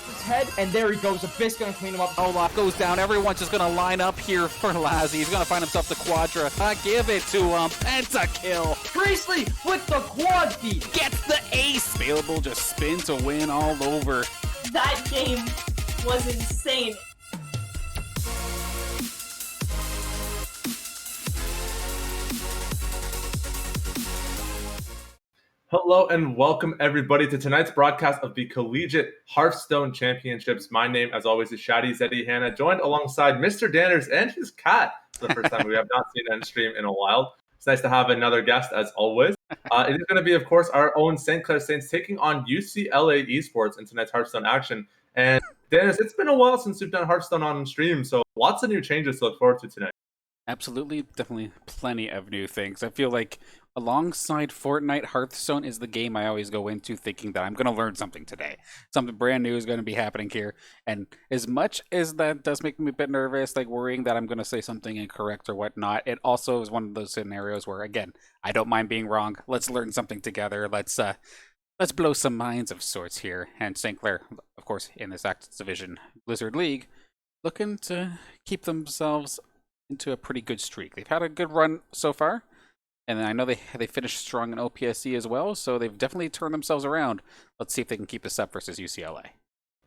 his head, and there he goes. Abyss gonna clean him up. Olaf goes down. Everyone's just gonna line up here for Lazzy. He's gonna find himself the Quadra. Give it to him. Pentakill. Priestley with the quad feed. Gets the ace. Available, just spin to win all over. That game was insane. Hello and welcome everybody to tonight's broadcast of the Collegiate Hearthstone Championships. My name, as always, is Shadi Zeddy Hanna, joined alongside Mr. Danners and his cat. It's the first time we have not seen on stream in a while. It's nice to have another guest, as always. It is going to be, of course, our own St. Clair Saints taking on UCLA Esports in tonight's Hearthstone action. And Danners, it's been a while since we've done Hearthstone on stream, so lots of new changes to look forward to tonight. Absolutely, definitely plenty of new things. I feel like alongside Fortnite, Hearthstone is the game I always go into thinking that I'm going to learn something today. Something brand new is going to be happening here. And as much as that does make me a bit nervous, like worrying that I'm going to say something incorrect or whatnot, it also is one of those scenarios where, again, I don't mind being wrong. Let's learn something together. Let's blow some minds of sorts here. And St. Clair, of course, in this Activision Blizzard League, looking to keep themselves into a pretty good streak. They've had a good run so far, and I know they finished strong in OPSC as well, so they've definitely turned themselves around. Let's see if they can keep this up versus UCLA.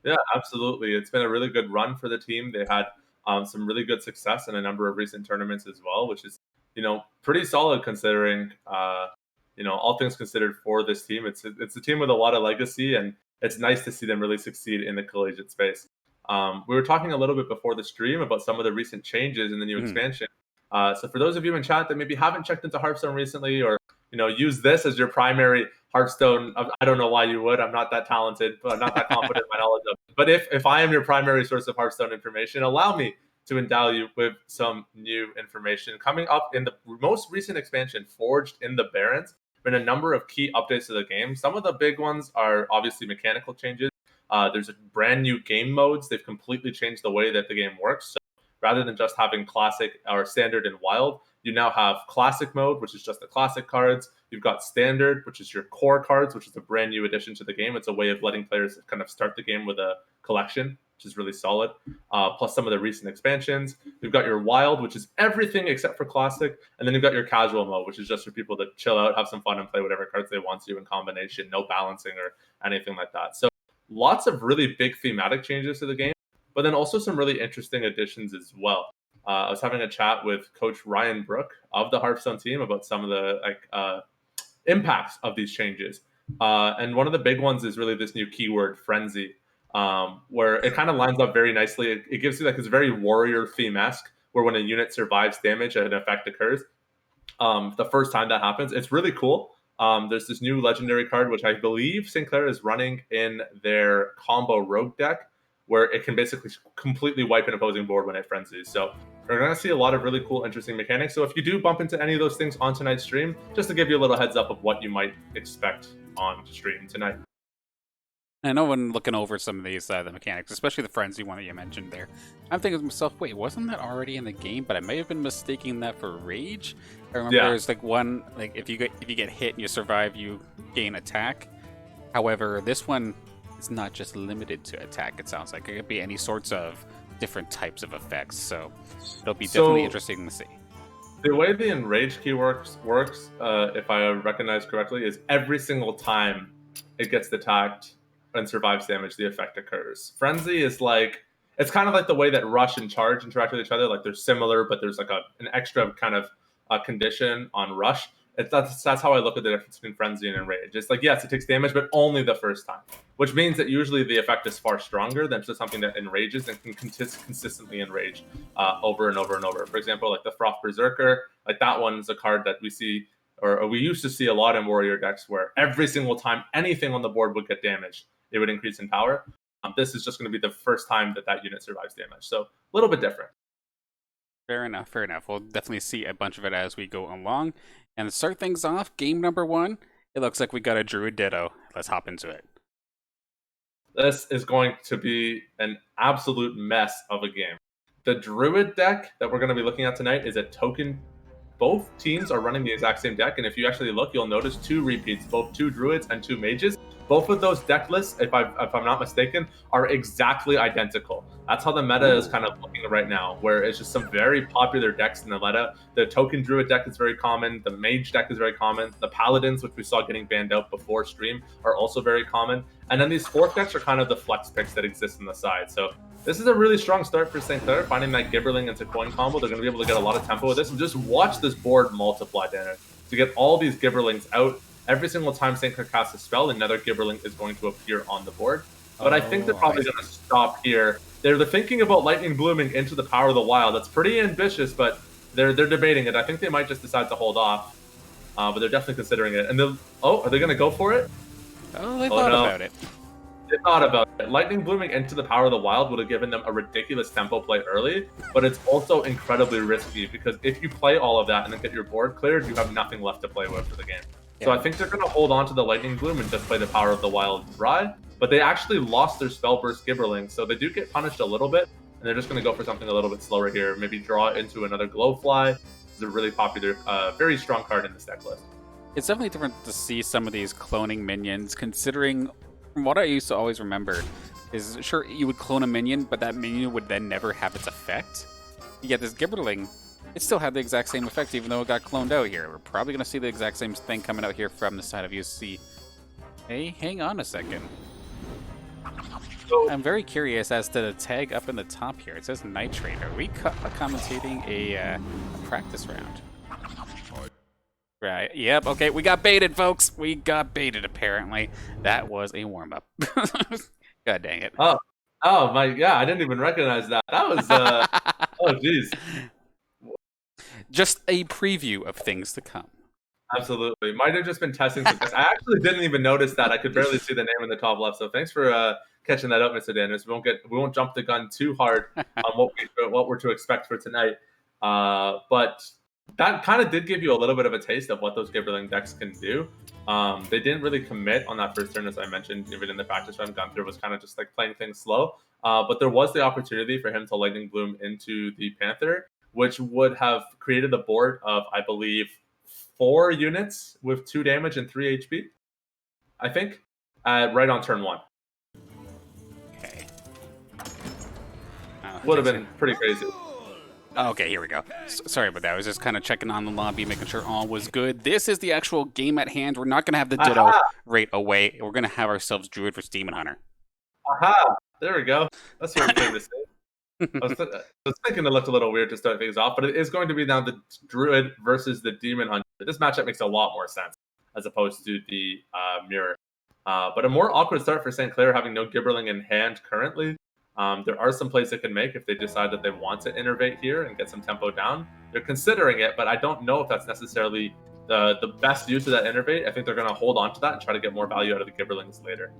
Yeah, absolutely. It's been a really good run for the team. They had some really good success in a number of recent tournaments as well, which is, pretty solid considering, all things considered for this team. It's a team with a lot of legacy, and it's nice to see them really succeed in the collegiate space. We were talking a little bit before the stream about some of the recent changes in the new expansion. So for those of you in chat that maybe haven't checked into Hearthstone recently, or use this as your primary Hearthstone, I don't know why you would. I'm not that talented, but I'm not that confident in my knowledge of it. But if I am your primary source of Hearthstone information, allow me to endow you with some new information. Coming up in the most recent expansion, Forged in the Barrens, been a number of key updates to the game. Some of the big ones are obviously mechanical changes. There's a brand new game modes. They've completely changed the way that the game works. So rather than just having classic or standard and wild, you now have classic mode, which is just the classic cards. You've got standard, which is your core cards, which is a brand new addition to the game. It's a way of letting players kind of start the game with a collection, which is really solid. Plus some of the recent expansions. You've got your wild, which is everything except for classic. And then you've got your casual mode, which is just for people that chill out, have some fun, and play whatever cards they want to in combination. No balancing or anything like that. So lots of really big thematic changes to the game, but then also some really interesting additions as well. I was having a chat with Coach Ryan Brook of the Hearthstone team about some of the impacts of these changes. And one of the big ones is really this new keyword, frenzy, where it kind of lines up very nicely. It gives you this very warrior theme-esque, where when a unit survives damage and an effect occurs, the first time that happens, it's really cool. There's this new legendary card, which I believe St. Clair is running in their combo rogue deck, where it can basically completely wipe an opposing board when it frenzies. So we're going to see a lot of really cool, interesting mechanics. So if you do bump into any of those things on tonight's stream, just to give you a little heads up of what you might expect on stream tonight. I know when looking over some of these the mechanics, especially the frenzy one that you mentioned there, I'm thinking to myself, wait, wasn't that already in the game? But I may have been mistaking that for rage. I remember there's one, if you get hit and you survive, you gain attack. However, this one is not just limited to attack. It sounds like it could be any sorts of different types of effects. So it'll be definitely interesting to see. The way the enrage key works, if I recognize correctly, is every single time it gets attacked and survives damage, the effect occurs. Frenzy is it's kind of like the way that rush and charge interact with each other. Like they're similar, but there's an extra kind of condition on rush. That's how I look at the difference between frenzy and enrage. It's yes, it takes damage, but only the first time, which means that usually the effect is far stronger than just something that enrages and can consistently enrage over and over and over. For example, the Froth Berserker, that one is a card that we see, or we used to see a lot in warrior decks, where every single time anything on the board would get damaged, it would increase in power. This is just going to be the first time that unit survives damage. So a little bit different. Fair enough. We'll definitely see a bunch of it as we go along. And to start things off, game number 1, it looks like we got a Druid Ditto. Let's hop into it. This is going to be an absolute mess of a game. The Druid deck that we're going to be looking at tonight is a token. Both teams are running the exact same deck, and if you actually look, you'll notice 2 repeats, both 2 Druids and 2 Mages. both of those deck lists, if I'm not mistaken, are exactly identical. That's how the meta is kind of looking right now, where it's just some very popular decks in the meta. The Token Druid deck is very common. The Mage deck is very common. The Paladins, which we saw getting banned out before stream, are also very common. And then these fourth decks are kind of the flex picks that exist on the side. So this is a really strong start for St. Clair, finding that Gibberling into coin combo. They're going to be able to get a lot of tempo with this. And just watch this board multiply, Dana. To get all these Gibberlings out, every single time St. Clair casts a spell, another Gibberling is going to appear on the board. But I think they're probably going to stop here. They're thinking about Lightning Blooming into the Power of the Wild. That's pretty ambitious, but they're debating it. I think they might just decide to hold off. But they're definitely considering it. And are they going to go for it? Oh, they thought about it. They thought about it. Lightning Blooming into the Power of the Wild would have given them a ridiculous tempo play early, but it's also incredibly risky because if you play all of that and then get your board cleared, you have nothing left to play with for the game. Yeah. So I think they're going to hold on to the Lightning Bloom and just play the Power of the Wild dry, but they actually lost their Spell Burst Gibberling, so they do get punished a little bit, and they're just going to go for something a little bit slower here, maybe draw into another Glowfly. It's a really popular, very strong card in this deck list. It's definitely different to see some of these cloning minions, considering from what I used to always remember is, sure, you would clone a minion, but that minion would then never have its effect. Yet this Gibberling, it still had the exact same effect, even though it got cloned out here. We're probably going to see the exact same thing coming out here from the side of UC. Hey, hang on a second. I'm very curious as to the tag up in the top here. It says Nitrate. Are we commentating a practice round? Right. Yep. Okay. We got baited, folks. We got baited. Apparently, that was a warm up. God dang it. Oh my. Yeah, I didn't even recognize that. That was. Oh, jeez. Just a preview of things to come. Absolutely. Might have just been testing success. I actually didn't even notice that. I could barely see the name in the top left. So thanks for catching that up, Mr. Daniels. We won't jump the gun too hard on what we're to expect for tonight. But that kind of did give you a little bit of a taste of what those Gibberling decks can do. They didn't really commit on that first turn, as I mentioned, even in the practice run. Gunther was kind of just like playing things slow. But there was the opportunity for him to Lightning Bloom into the Panther, which would have created a board of, I believe, 4 units with 2 damage and 3 HP, I think, right on turn 1. Okay. Would have been pretty crazy. Okay, here we go. Sorry about that. I was just kind of checking on the lobby, making sure all was good. This is the actual game at hand. We're not going to have the Ditto right away. We're going to have ourselves Druid versus Demon Hunter. Aha! There we go. That's what I'm to say. I was thinking it looked a little weird to start things off, but it is going to be now the Druid versus the Demon Hunter. This matchup makes a lot more sense as opposed to the Mirror. But a more awkward start for St. Clair, having no Gibberling in hand currently. There are some plays they can make if they decide that they want to innervate here and get some tempo down. They're considering it, but I don't know if that's necessarily the best use of that innervate. I think they're going to hold on to that and try to get more value out of the Gibberlings later.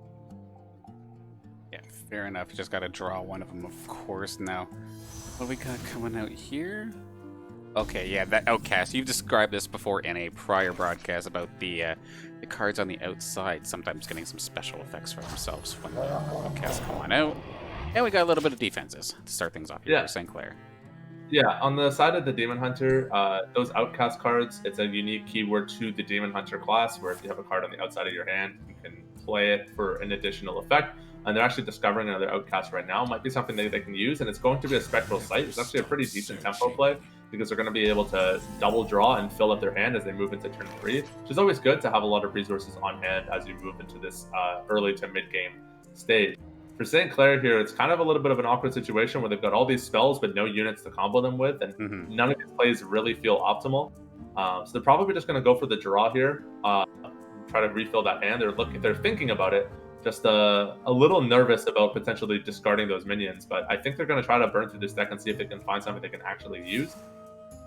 Yeah, fair enough. You just got to draw one of them, of course. Now, what do we got coming out here? Okay, yeah, that Outcast. You've described this before in a prior broadcast about the cards on the outside sometimes getting some special effects for themselves when the Outcasts come on out. And we got a little bit of defenses to start things off here for St. Clair. Yeah, on the side of the Demon Hunter, those Outcast cards, it's a unique keyword to the Demon Hunter class, where if you have a card on the outside of your hand, you can play it for an additional effect. And they're actually discovering another Outcast right now. Might be something that they can use, and it's going to be a Spectral Sight. It's actually a pretty decent tempo play, because they're going to be able to double draw and fill up their hand as they move into turn 3, which is always good to have a lot of resources on hand as you move into this early to mid-game stage. For St. Clair here, it's kind of a little bit of an awkward situation where they've got all these spells but no units to combo them with, and none of these plays really feel optimal. So they're probably just going to go for the draw here, try to refill that hand. They're thinking about it, just a little nervous about potentially discarding those minions, but I think they're going to try to burn through this deck and see if they can find something they can actually use.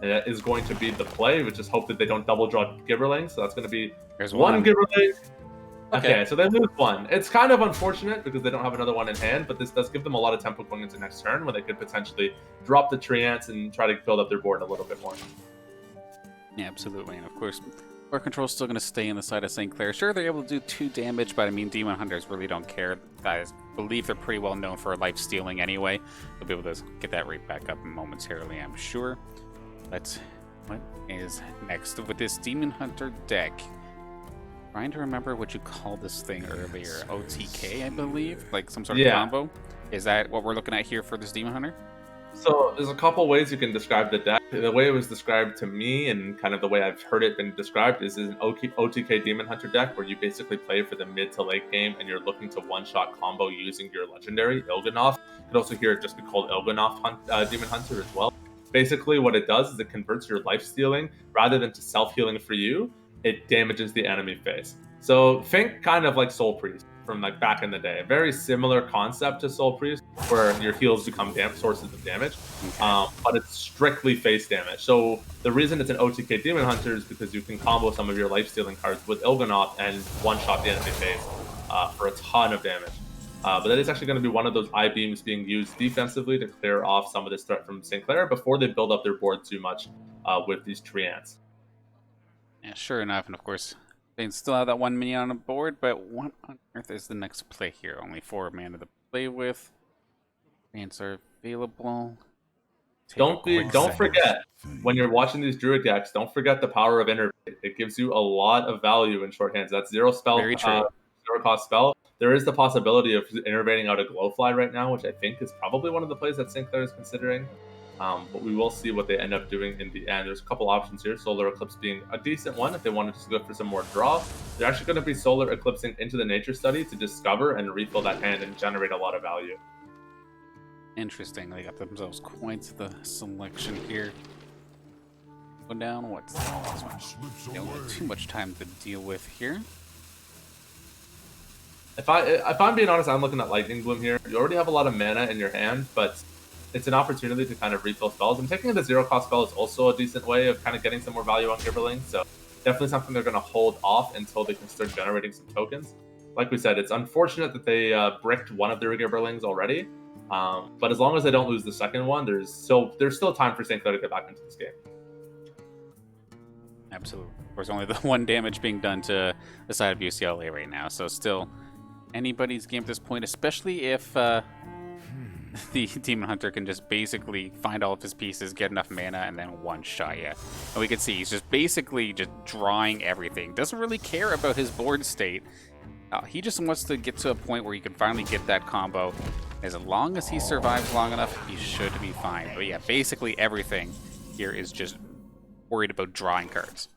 And that is going to be the play. We just hope that they don't double draw Gibberling. So that's going to be one Gibberling. Okay, so they lose one. It's kind of unfortunate because they don't have another one in hand, but this does give them a lot of tempo going into next turn where they could potentially drop the Treants and try to build up their board a little bit more. Yeah, absolutely. And of course, board control is still going to stay in the side of St. Clair. Sure, they're able to do 2 damage, but I mean, Demon Hunters really don't care. I believe they're pretty well known for life stealing anyway. They'll be able to get that rate back up momentarily, I'm sure. What is next with this Demon Hunter deck? Trying to remember what you called this thing earlier. OTK, I believe? Like some sort of Yeah. combo? Is that what we're looking at here for this Demon Hunter? So there's a couple ways you can describe the deck. The way it was described to me, and kind of the way I've heard it been described, is an OTK Demon Hunter deck where you basically play for the mid to late game and you're looking to one-shot combo using your legendary, Il'gynoth. You could also hear it just be called Il'gynoth Demon Hunter as well. Basically, what it does is it converts your life stealing, rather than to self-healing for you, it damages the enemy face. So think kind of like Soul Priest from like back in the day. A very similar concept to Soul Priest, where your heals become sources of damage, but it's strictly face damage. So the reason it's an OTK Demon Hunter is because you can combo some of your life-stealing cards with Il'gynoth and one-shot the enemy face for a ton of damage. But that is actually going to be one of those I-beams being used defensively to clear off some of this threat from St. Clair before they build up their board too much with these Treants. Yeah, sure enough, and of course, they still have that 1 minion on the board, but what on earth is the next play here? Only 4 mana to play with. Treants are available. Don't forget, when you're watching these Druid decks, don't forget the power of Innervate. It gives you a lot of value in short hands. That's 0 spell, Very true. 0 cost spell. There is the possibility of innervating out a Glowfly right now, which I think is probably one of the plays that St. Clair is considering. But we will see what they end up doing in the end. There's a couple options here. Solar Eclipse being a decent one if they wanted to go for some more draw. They're actually going to be Solar Eclipsing into the Nature Study to discover and refill that hand and generate a lot of value. Interesting. They got themselves quite the selection here. Go down. What's this one? Don't have too much time to deal with here. If I'm being honest, I'm looking at Lightning Bloom here. You already have a lot of mana in your hand, but it's an opportunity to kind of refill spells. And taking the 0 cost spell is also a decent way of kind of getting some more value on Gibberling. So definitely something they're going to hold off until they can start generating some tokens. Like we said, it's unfortunate that they bricked one of their Gibberlings already. But as long as they don't lose the second one, there's still time for St. Clair to get back into this game. Absolutely. Of course, only the 1 damage being done to the side of UCLA right now. So still anybody's game at this point, especially if the Demon Hunter can just basically find all of his pieces, get enough mana, and then one-shot you. And we can see he's just basically just drawing everything. Doesn't really care about his board state. He just wants to get to a point where he can finally get that combo. As long as he survives long enough, he should be fine. But yeah, basically everything here is just worried about drawing cards.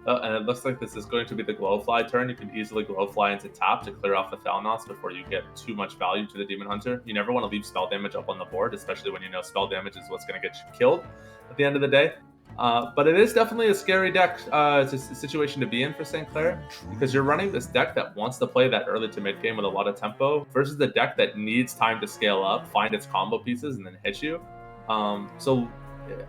And it looks like this is going to be the Glowfly turn. You can easily Glowfly into tap to clear off the Thalnos before you get too much value to the Demon Hunter. You never want to leave spell damage up on the board, especially when you know spell damage is what's going to get you killed at the end of the day. But it is definitely a scary deck it's a situation to be in for St. Clair, because you're running this deck that wants to play that early to mid game with a lot of tempo versus the deck that needs time to scale up, find its combo pieces, and then hit you. So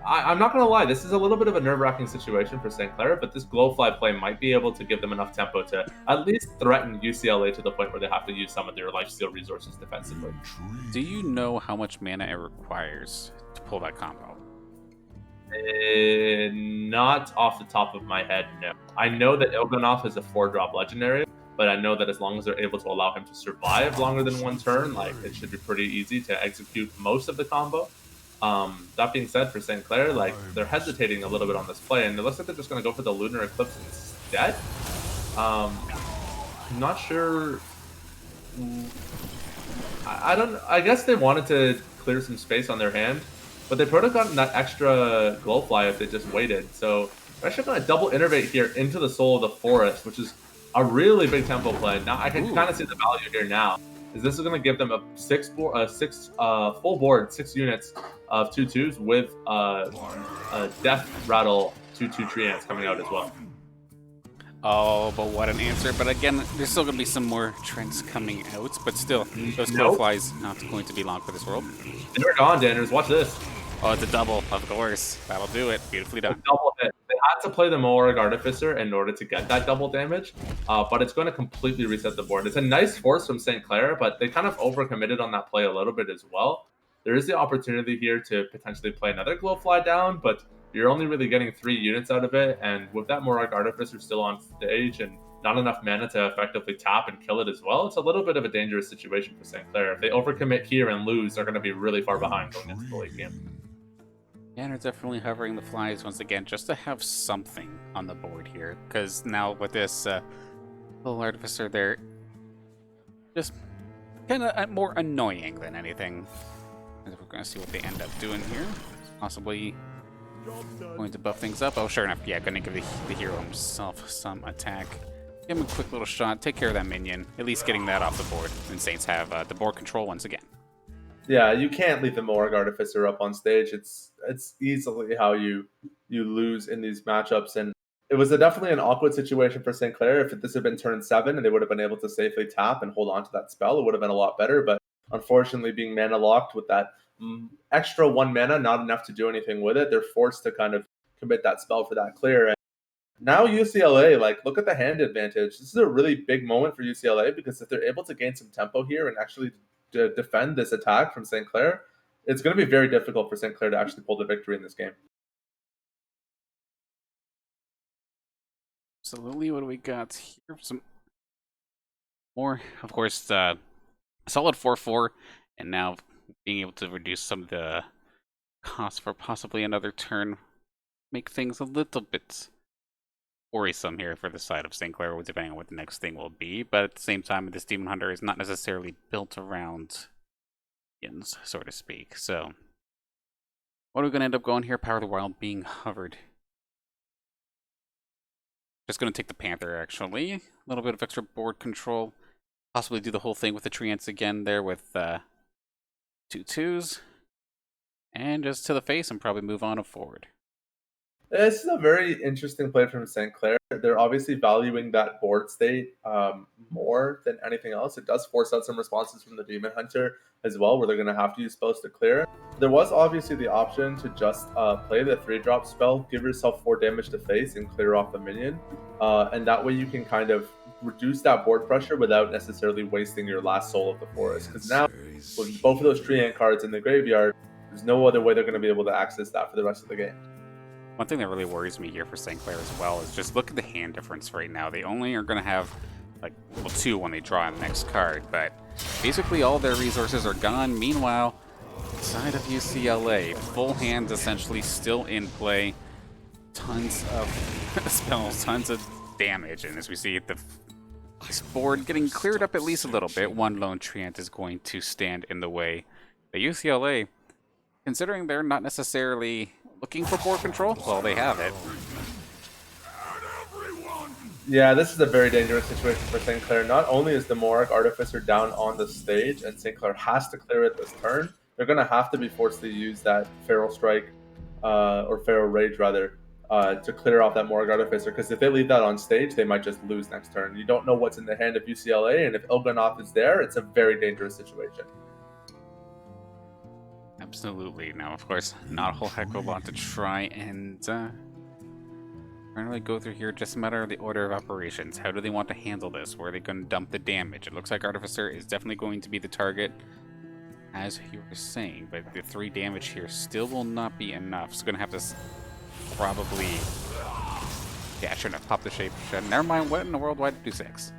I'm not going to lie, this is a little bit of a nerve-wracking situation for St. Clair, but this Glowfly play might be able to give them enough tempo to at least threaten UCLA to the point where they have to use some of their lifesteal resources defensively. Do you know how much mana it requires to pull that combo? Not off the top of my head, no. I know that Il'gynoth is a 4-drop legendary, but I know that as long as they're able to allow him to survive longer than 1 turn, like it should be pretty easy to execute most of the combo. That being said, for St. Clair, like they're hesitating a little bit on this play, and it looks like they're just going to go for the Lunar Eclipse instead. I'm not sure. I guess they wanted to clear some space on their hand, but they probably gotten that extra Glowfly if they just waited. So they're actually going to double innervate here into the Soul of the Forest, which is a really big tempo play. Now I can kind of see the value here now. Is this is going to give them a full board, 6 units of 2/2s with a Death Rattle 2/2 Treants coming out as well. Oh, but what an answer. But again, there's still going to be some more trends coming out, but still, those Glowflies not going to be long for this world. They're gone, Danners. Watch this. Oh, it's a double, of course. That'll do it. Beautifully done. Double hit. They had to play the Moorg Artificer in order to get that double damage, but it's going to completely reset the board. It's a nice force from St. Clair, but they kind of overcommitted on that play a little bit as well. There is the opportunity here to potentially play another Glowfly down, but you're only really getting 3 units out of it, and with that Moorg Artificer still on stage and not enough mana to effectively tap and kill it as well, it's a little bit of a dangerous situation for St. Clair. If they overcommit here and lose, they're going to be really far behind going into the late game. Yeah, and they're definitely hovering the flies once again, just to have something on the board here. Because now with this little artificer there, just kind of more annoying than anything. And we're going to see what they end up doing here. Possibly going to buff things up. Oh, sure enough, yeah, going to give the hero himself some attack. Give him a quick little shot, take care of that minion, at least getting that off the board. And Saints have the board control once again. Yeah, you can't leave the Morg Artificer up on stage. It's easily how you lose in these matchups. And it was definitely an awkward situation for St. Clair. If this had been turn 7 and they would have been able to safely tap and hold on to that spell, it would have been a lot better. But unfortunately, being mana locked with that extra 1 mana, not enough to do anything with it, they're forced to kind of commit that spell for that clear. And now UCLA, like, look at the hand advantage. This is a really big moment for UCLA, because if they're able to gain some tempo here and actually defend this attack from St. Clair, it's going to be very difficult for St. Clair to actually pull the victory in this game. Absolutely. What do we got here? Some more, of course, solid 4/4, and now being able to reduce some of the costs for possibly another turn, make things a little bit worrisome here for the side of St. Clair, depending on what the next thing will be. But at the same time, this Demon Hunter is not necessarily built around minions, so to speak. So, what are we going to end up going here? Power of the Wild being hovered. Just going to take the Panther, actually. A little bit of extra board control. Possibly do the whole thing with the Treants again there with 2 2s. And just to the face and probably move on forward. This is a very interesting play from St. Clair. They're obviously valuing that board state more than anything else. It does force out some responses from the Demon Hunter as well, where they're going to have to use spells to clear. There was obviously the option to just play the 3-drop spell, give yourself 4 damage to face, and clear off the minion. And that way you can kind of reduce that board pressure without necessarily wasting your last soul of the forest. Because now, with both of those Treant cards in the graveyard, there's no other way they're going to be able to access that for the rest of the game. One thing that really worries me here for St. Clair as well is just look at the hand difference right now. They only are going to have, like, well, 2 when they draw the next card, but basically all their resources are gone. Meanwhile, side of UCLA, full hands essentially still in play. Tons of spells, tons of damage, and as we see this board getting cleared up at least a little bit, one lone Treant is going to stand in the way. The UCLA, considering they're not necessarily looking for board control, well, they have it. Yeah, this is a very dangerous situation for St. Clair. Not only is the Morg Artificer down on the stage and St. Clair has to clear it this turn, they're going to have to be forced to use that Feral Strike, or Feral Rage rather, to clear off that Morg Artificer, because if they leave that on stage, they might just lose next turn. You don't know what's in the hand of UCLA, and if Il'gynoth is there, it's a very dangerous situation. Absolutely. Now, of course, not a whole heck of a lot to try and really go through here. Just a matter of the order of operations. How do they want to handle this? Where are they going to dump the damage? It looks like Artificer is definitely going to be the target, as you were saying, but the 3 damage here still will not be enough. So going to have to probably... Yeah, I shouldn't have popped the shape. Never mind, what in the world? Why did I do 6?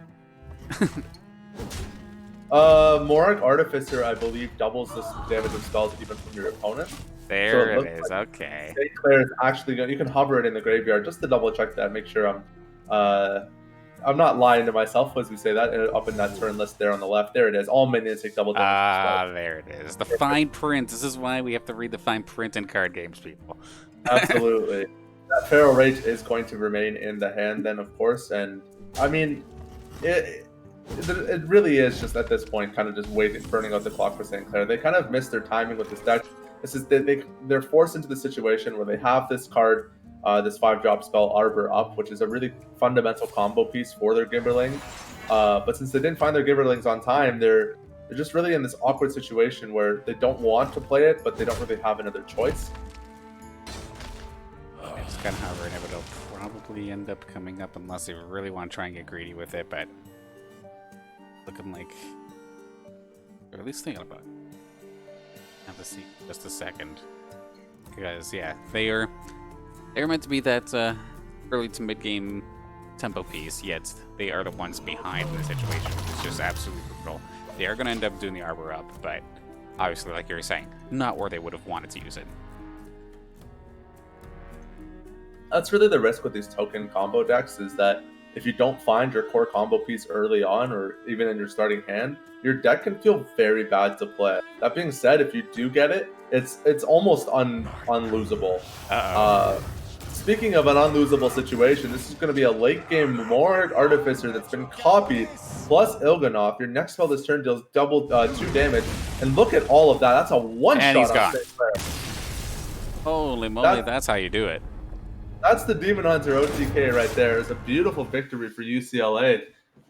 Morg Artificer, I believe, doubles the damage of spells even from your opponent. There so it is, like okay. St. Clair is actually going. You can hover it in the graveyard just to double check that, make sure I'm not lying to myself as we say that. Up in that turn list there on the left, there it is. All minions take double damage. Ah, there it is. The fine print. This is why we have to read the fine print in card games, people. Absolutely. That Feral Rage is going to remain in the hand then, of course, and I mean, it really is just at this point kind of just waiting, burning out the clock for St. Clair. They kind of missed their timing with this deck. This is they're forced into the situation where they have this card, this 5-drop spell Arbor up, which is a really fundamental combo piece for their Gibberling. But since they didn't find their Gibberlings on time, they're just really in this awkward situation where they don't want to play it, but they don't really have another choice. It's kind of how it'll probably end up coming up unless they really want to try and get greedy with it, but looking like they're at least thinking about it. Have to see just a second, because yeah, they're meant to be that early to mid game tempo piece, yet they are the ones behind in the situation, which is just absolutely brutal. They are going to end up doing the Arbor up, but obviously, like you were saying, not where they would have wanted to use it. that's really the risk with these token combo decks, is that if you don't find your core combo piece early on or even in your starting hand, your deck can feel very bad to play. That being said, if you do get it, it's almost unlosable. Speaking of an unlosable situation, this is going to be a late game Morag Artificer that's been copied, plus Il'gynoth. Your next spell this turn deals double 2 damage, and look at all of that. That's a one-shot he's on gone. St. Clair. Holy moly, that's how you do it. That's the Demon Hunter OTK right there. It's a beautiful victory for UCLA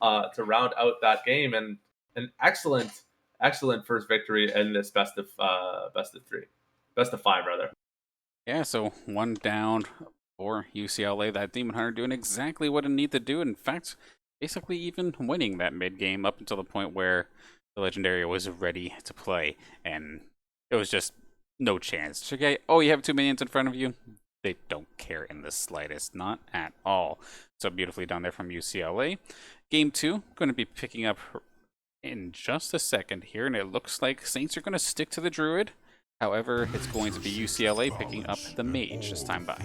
to round out that game, and an excellent first victory in this best of 5 rather. Yeah, so 1 down for UCLA. That Demon Hunter doing exactly what it needed to do. In fact, basically even winning that mid game up until the point where the Legendary was ready to play, and it was just no chance. Okay, oh, you have 2 minions in front of you. They don't care in the slightest, not at all. So beautifully done there from UCLA. Game 2, going to be picking up in just a second here, and it looks like Saints are going to stick to the Druid. However, it's going to be UCLA picking up the Mage this time by.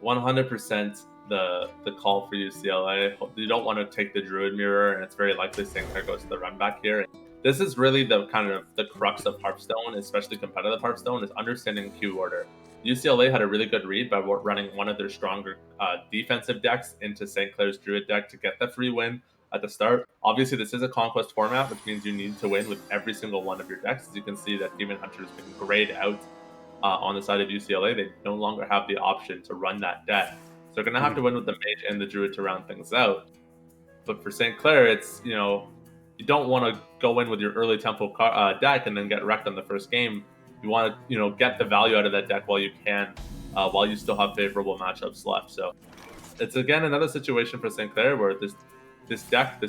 100% the call for UCLA. You don't want to take the Druid Mirror, and it's very likely St. Clair goes to the run back here. This is really the kind of the crux of Hearthstone, especially competitive Hearthstone, is understanding queue order. UCLA had a really good read by running one of their stronger defensive decks into St. Clair's Druid deck to get the free win at the start. Obviously, this is a conquest format, which means you need to win with every single one of your decks. As you can see, that Demon Hunter has been grayed out on the side of UCLA. They no longer have the option to run that deck. So they're going to have to win with the Mage and the Druid to round things out. But for St. Clair, it's, you don't want to go in with your early tempo deck and then get wrecked on the first game. You want to, get the value out of that deck while you can, while you still have favorable matchups left. So it's, again, another situation for St. Clair where this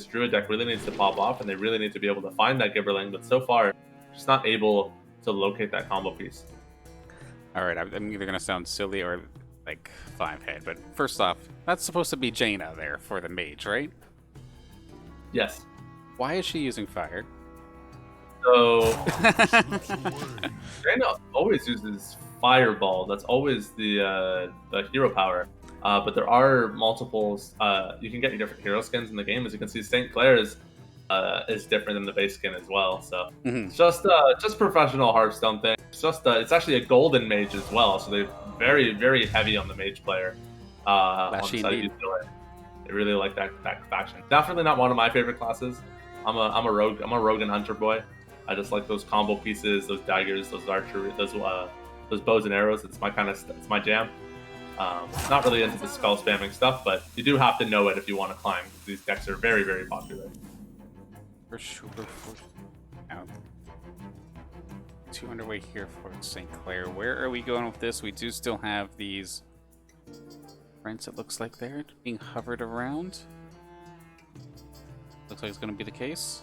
Druid deck really needs to pop off, and they really need to be able to find that Gibberling, but so far, just not able to locate that combo piece. All right, I'm either going to sound silly or like 5-head, but first off, that's supposed to be Jaina there for the Mage, right? Yes. Why is she using fire? So Jaina always uses Fireball. That's always the hero power. But there are multiples. You can get your different hero skins in the game. As you can see, St. Clair is different than the base skin as well. So it's just professional Hearthstone thing. It's actually a golden mage as well. So they're very, very heavy on the mage player. On the side of UCLA. They really like that faction. Definitely not one of my favorite classes. I'm a rogue and hunter boy. I just like those combo pieces, those daggers, those archery, those bows and arrows. It's my jam. Not really into the skull spamming stuff, but you do have to know it if you want to climb, because these decks are very, very popular. For sure. Now, 2 underway here for St. Clair. Where are we going with this? We do still have these friends, it looks like they're being hovered around. Looks like it's going to be the case.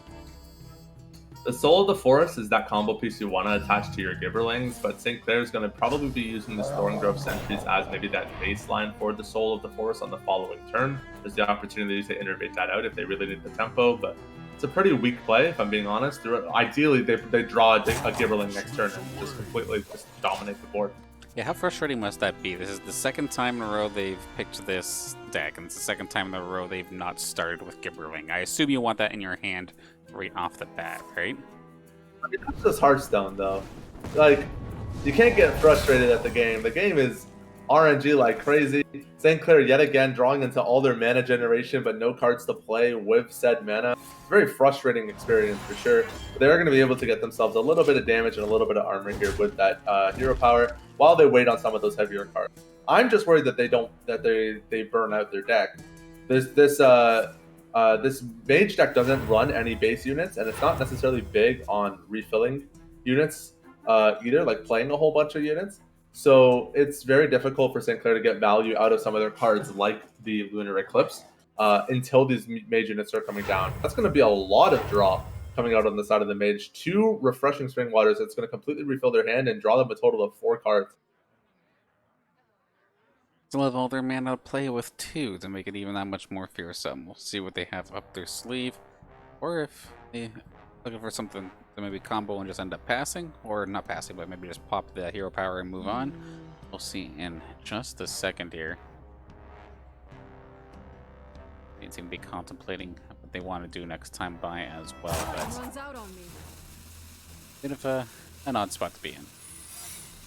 The Soul of the Forest is that combo piece you want to attach to your Gibberlings, but St. Clair is going to probably be using the Stormgrove Sentries as maybe that baseline for the Soul of the Forest on the following turn. There's the opportunity to innervate that out if they really need the tempo, but it's a pretty weak play, if I'm being honest. Ideally, they draw a Gibberling next turn and just completely dominate the board. Yeah, how frustrating must that be? This is the second time in a row they've picked this deck, and it's the second time in a row they've not started with Gibberling. I assume you want that in your hand right off the bat, right? It's just Hearthstone, though. Like, you can't get frustrated at the game. The game is RNG like crazy. St. Clair yet again drawing into all their mana generation, but no cards to play with said mana. It's a very frustrating experience for sure. But they're going to be able to get themselves a little bit of damage and a little bit of armor here with that hero power while they wait on some of those heavier cards. I'm just worried that they burn out their deck. This mage deck doesn't run any base units, and it's not necessarily big on refilling units either, like playing a whole bunch of units. So it's very difficult for St. Clair to get value out of some of their cards, like the Lunar Eclipse, until these mage units start coming down. That's going to be a lot of draw coming out on the side of the mage. 2 refreshing Spring Waters that's going to completely refill their hand and draw them a total of 4 cards. Still have all their mana to play with too to make it even that much more fearsome. We'll see what they have up their sleeve, or if they're looking for something So maybe combo and just end up passing, or not passing, but maybe just pop the hero power and move on. We'll see in just a second here. They seem to be contemplating what they want to do next time by as well. But bit of an odd spot to be in,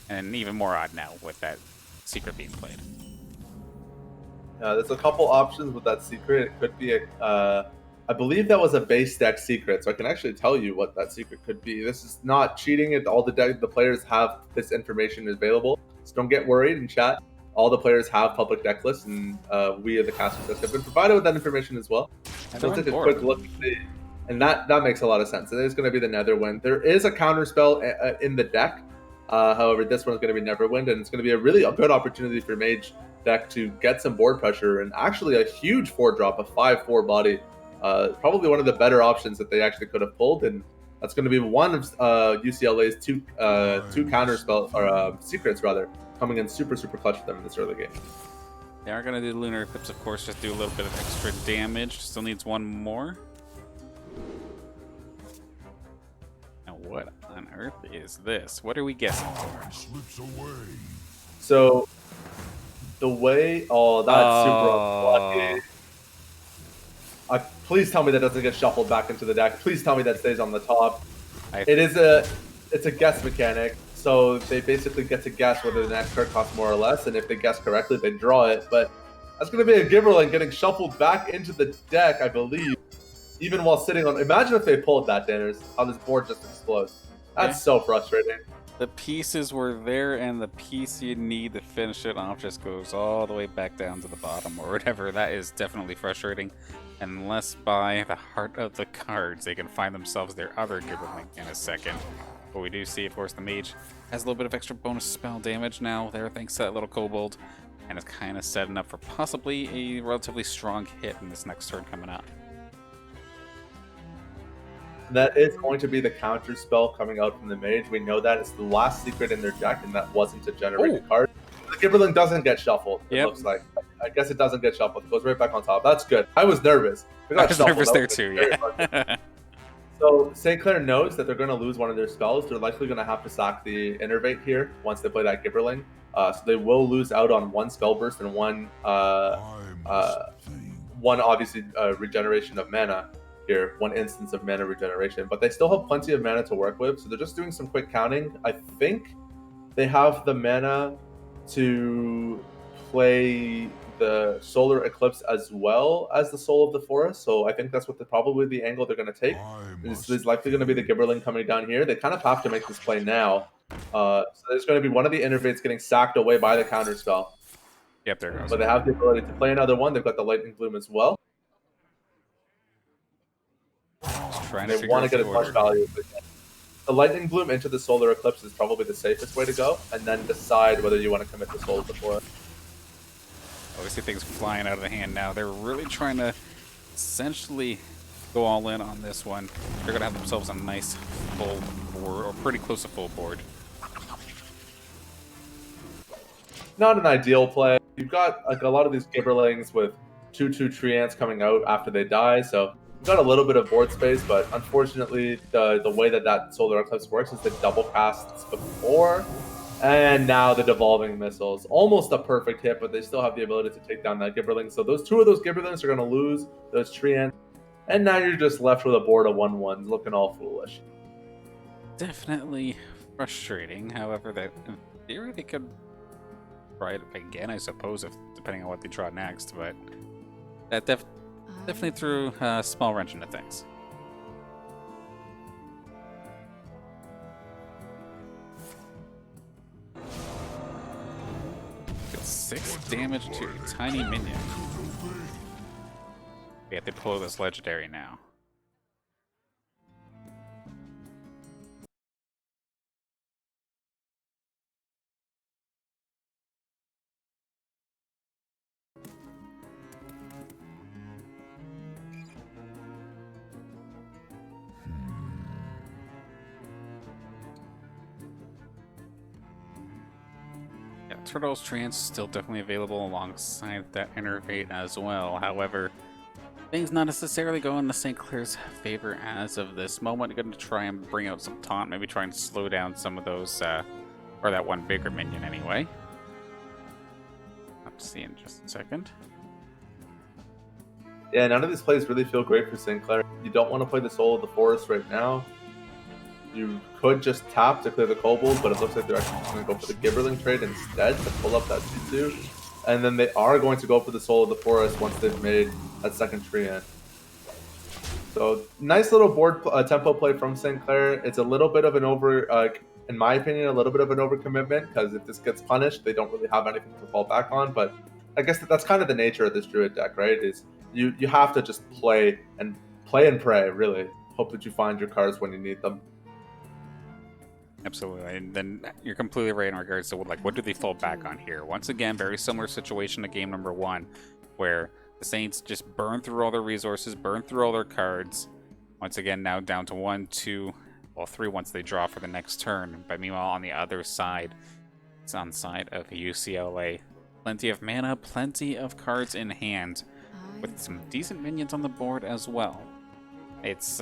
and even more odd now with that secret being played. There's a couple options with that secret. It could be I believe that was a base deck secret, so I can actually tell you what that secret could be. This is not cheating. All the players have this information available, so don't get worried in chat. All the players have public deck lists, and we at the casters have been provided with that information as well. So let's take a quick look, and that makes a lot of sense. It is going to be the Netherwind. There is a counter spell in the deck. However, this one's going to be Neverwind, and it's going to be a really good opportunity for Mage deck to get some board pressure, and actually a huge 4-drop, a 5/4 body. Probably one of the better options that they actually could have pulled, and that's going to be one of UCLA's two counter spell or secrets rather, coming in super clutch for them in this early game. They are going to do Lunar Eclipse, of course, just do a little bit of extra damage. Still needs one more. Now, what on earth is this? What are we guessing for? So, the way... Oh, that's super unlucky. Please tell me that doesn't get shuffled back into the deck. Please tell me that stays on the top. It's a guess mechanic. So they basically get to guess whether the next card costs more or less, and if they guess correctly, they draw it. But that's going to be a Gibberling getting shuffled back into the deck, I believe, even while sitting on... Imagine if they pulled that, Danners, how this board just explodes. That's so frustrating. The pieces were there, and the piece you need to finish it off just goes all the way back down to the bottom or whatever. That is definitely frustrating. Unless by the heart of the cards they can find themselves their other Gibberling in a second. But we do see, of course, the Mage has a little bit of extra bonus spell damage now there thanks to that little Kobold, and is kind of setting up for possibly a relatively strong hit in this next turn coming up. That is going to be the counter spell coming out from the Mage. We know that it's the last secret in their deck, and that wasn't to generate a card. The Gibberling doesn't get shuffled, it looks like. I guess it doesn't get shuffled. It goes right back on top. That's good. I was nervous. I was nervous there too, yeah. So St. Clair knows that they're going to lose one of their spells. They're likely going to have to sack the Innervate here once they play that Gibberling. So they will lose out on one spell burst and one obviously regeneration of mana here, one instance of mana regeneration. But they still have plenty of mana to work with, so they're just doing some quick counting. I think they have the mana to play the Solar Eclipse as well as the Soul of the Forest, so I think that's what probably the angle they're going to take. This is likely going to be the Gibberling coming down here. They kind of have to make this play now. So there's going to be one of the Innervates getting sacked away by the counter spell. Yep, there goes. But they have the ability to play another one. They've got the Lightning Bloom as well. They want to get as much value as they can. The Lightning Bloom into the Solar Eclipse is probably the safest way to go, and then decide whether you want to commit the Soul of the Forest. Obviously, things flying out of the hand now. They're really trying to essentially go all in on this one. They're going to have themselves a nice full board, or pretty close to full board. Not an ideal play. You've got like a lot of these Gibberlings with 2/2 Treants coming out after they die, so you've got a little bit of board space, but unfortunately, the way that Solar Eclipse works is the double casts before, and now the Devolving Missiles. Almost a perfect hit, but they still have the ability to take down that Gibberling. So two of those Gibberlings are going to lose those Treants, and now you're just left with a board of 1/1s looking all foolish. Definitely frustrating. However, that in theory they could try it again, I suppose, depending on what they draw next. But that definitely threw a small wrench into things. It's 6 damage to a tiny minion. We have to pull this legendary now. Turtle's Trance still definitely available alongside that Innervate as well. However, Things not necessarily going to St. Clair's favor as of this moment. Going to try and bring out some taunt, maybe try and slow down some of those, or that one bigger minion anyway. Let's see in just a second. Yeah, none of these plays really feel great for St. Clair. You don't want to play the Soul of the Forest right now. You could just tap to clear the Kobold, but it looks like they're actually just going to go for the Gibberling trade instead to pull up that 2-2. And then they are going to go for the Soul of the Forest once they've made that second tree in. So, nice little board tempo play from St. Clair. It's a little bit of an in my opinion, a little bit of an overcommitment, because if this gets punished, they don't really have anything to fall back on. But I guess that's kind of the nature of this Druid deck, right? Is you have to just play and pray, really. Hope that you find your cards when you need them. Absolutely, and then you're completely right in regards to what do they fall back on here? Once again, very similar situation to game number 1, where the Saints just burn through all their resources, burn through all their cards. Once again, now down to 1, 2, well 3 once they draw for the next turn. But meanwhile, on the other side, it's on the side of UCLA. Plenty of mana, plenty of cards in hand, with some decent minions on the board as well. It's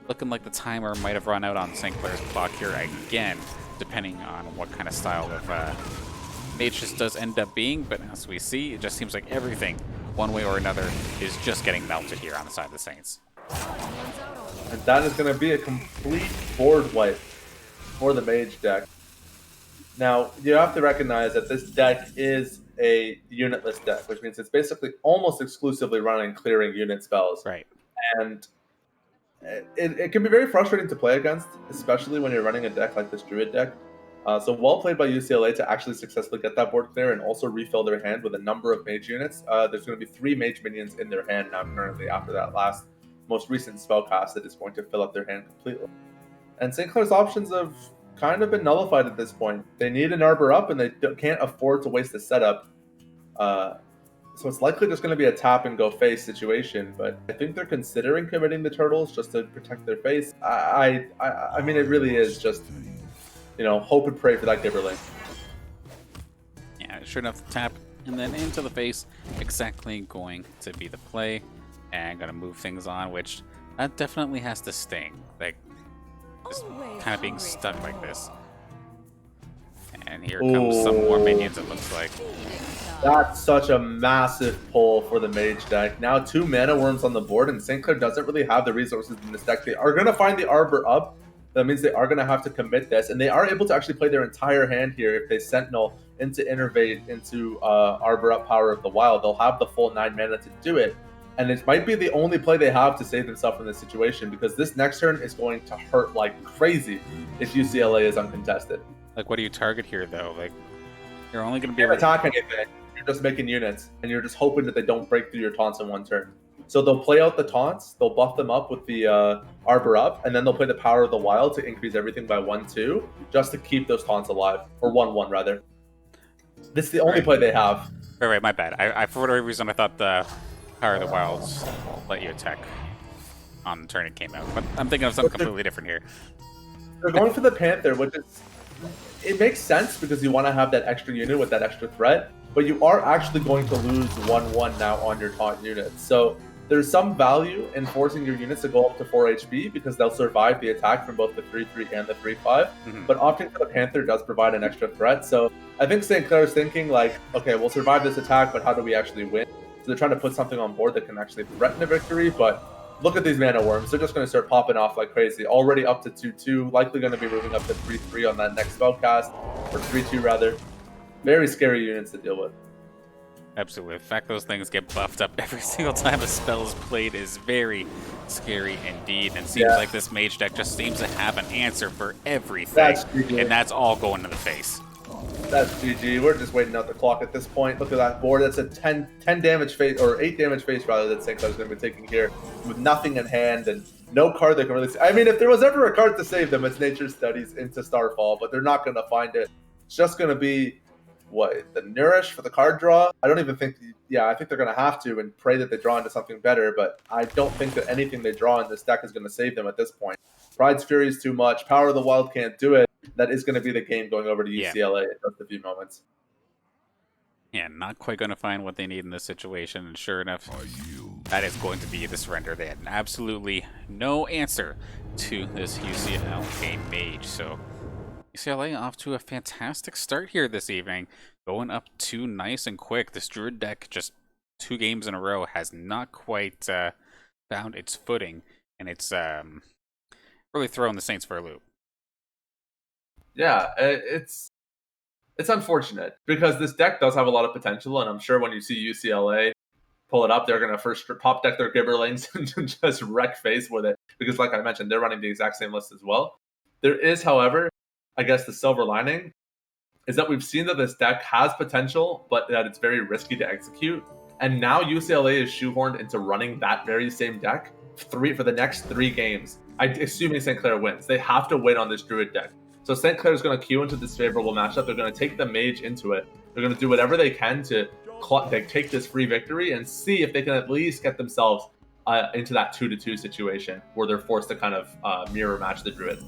looking like the timer might have run out on St. Clair's clock here again, depending on what kind of style of mage this does end up being. But as we see, it just seems like everything, one way or another, is just getting melted here on the side of the Saints. And that is going to be a complete board wipe for the mage deck. Now, you have to recognize that this deck is a unitless deck, which means it's basically almost exclusively running clearing unit spells. Right. And it can be very frustrating to play against, especially when you're running a deck like this Druid deck. So well played by UCLA to actually successfully get that board clear and also refill their hand with a number of mage units. There's going to be 3 mage minions in their hand now currently after that most recent spell cast that is going to fill up their hand completely. And St. Clair's options have kind of been nullified at this point. They need an Arbor up and they can't afford to waste a setup. So it's likely just going to be a tap and go face situation, but I think they're considering committing the turtles just to protect their face. I mean, it really is just, hope and pray for that Gibberling. Yeah, sure enough, tap and then into the face, exactly going to be the play, and going to move things on, which that definitely has to sting, like just kind of being stuck like this. And here comes some more minions, it looks like. That's such a massive pull for the mage deck. Now 2 mana worms on the board, and St. Clair doesn't really have the resources in this deck. They are going to find the Arbor up. That means they are going to have to commit this, and they are able to actually play their entire hand here if they Sentinel into Innervate into Arbor up Power of the Wild. They'll have the full 9 mana to do it, and it might be the only play they have to save themselves from this situation, because this next turn is going to hurt like crazy if UCLA is uncontested. Like, what do you target here, though? Like, you're only going to be able to attack anything. You're just making units, and you're just hoping that they don't break through your taunts in one turn. So they'll play out the taunts, they'll buff them up with the Arbor up, and then they'll play the Power of the Wild to increase everything by 1/2, just to keep those taunts alive, or 1/1 rather. This is the only play they have. Right, my bad. I for whatever reason, I thought the Power of the Wilds let you attack on the turn it came out, but I'm thinking of something completely different here. They're going for the Panther, which is, it makes sense because you want to have that extra unit with that extra threat, but you are actually going to lose 1/1 now on your taunt units. So there's some value in forcing your units to go up to 4 HP because they'll survive the attack from both the 3/3 and the 3/5. But opting for the Panther does provide an extra threat. So I think St. Clair's thinking like, okay, we'll survive this attack, but how do we actually win? So they're trying to put something on board that can actually threaten a victory, but look at these mana worms. They're just going to start popping off like crazy. Already up to 2/2, likely going to be moving up to 3/3 on that next spellcast, or 3/2 rather. Very scary units to deal with. Absolutely. The fact those things get buffed up every single time a spell is played is very scary indeed. And seems like this mage deck just seems to have an answer for everything. And that's all going to the face. That's GG. We're just waiting out the clock at this point. Look at that board. That's a 10 damage face, or 8 damage face rather, that St. Clair's going to be taking here with nothing in hand and no card that can really I mean, if there was ever a card to save them, it's Nature Studies into Starfall, but they're not going to find it. It's just going to be, the Nourish for the card draw? I don't even think, I think they're going to have to and pray that they draw into something better, but I don't think that anything they draw in this deck is going to save them at this point. Pride's Fury is too much. Power of the Wild can't do it. That is going to be the game going over to UCLA in just a few moments. Yeah, not quite going to find what they need in this situation, and sure enough, that is going to be the surrender. They had absolutely no answer to this UCLA mage. So UCLA off to a fantastic start here this evening, going up 2 nice and quick. This Druid deck, just 2 games in a row, has not quite found its footing, and it's really throwing the Saints for a loop. Yeah, it's unfortunate because this deck does have a lot of potential, and I'm sure when you see UCLA pull it up, they're going to first top deck their Gibberlings and just wreck face with it because, like I mentioned, they're running the exact same list as well. There is, however, I guess the silver lining is that we've seen that this deck has potential, but that it's very risky to execute. And now UCLA is shoehorned into running that very same deck for the next 3 games. Assuming St. Clair wins. They have to win on this Druid deck. So St. Clair is going to queue into this favorable matchup. They're going to take the Mage into it. They're going to do whatever they can to take this free victory and see if they can at least get themselves into that 2-2 situation where they're forced to kind of mirror match the Druid.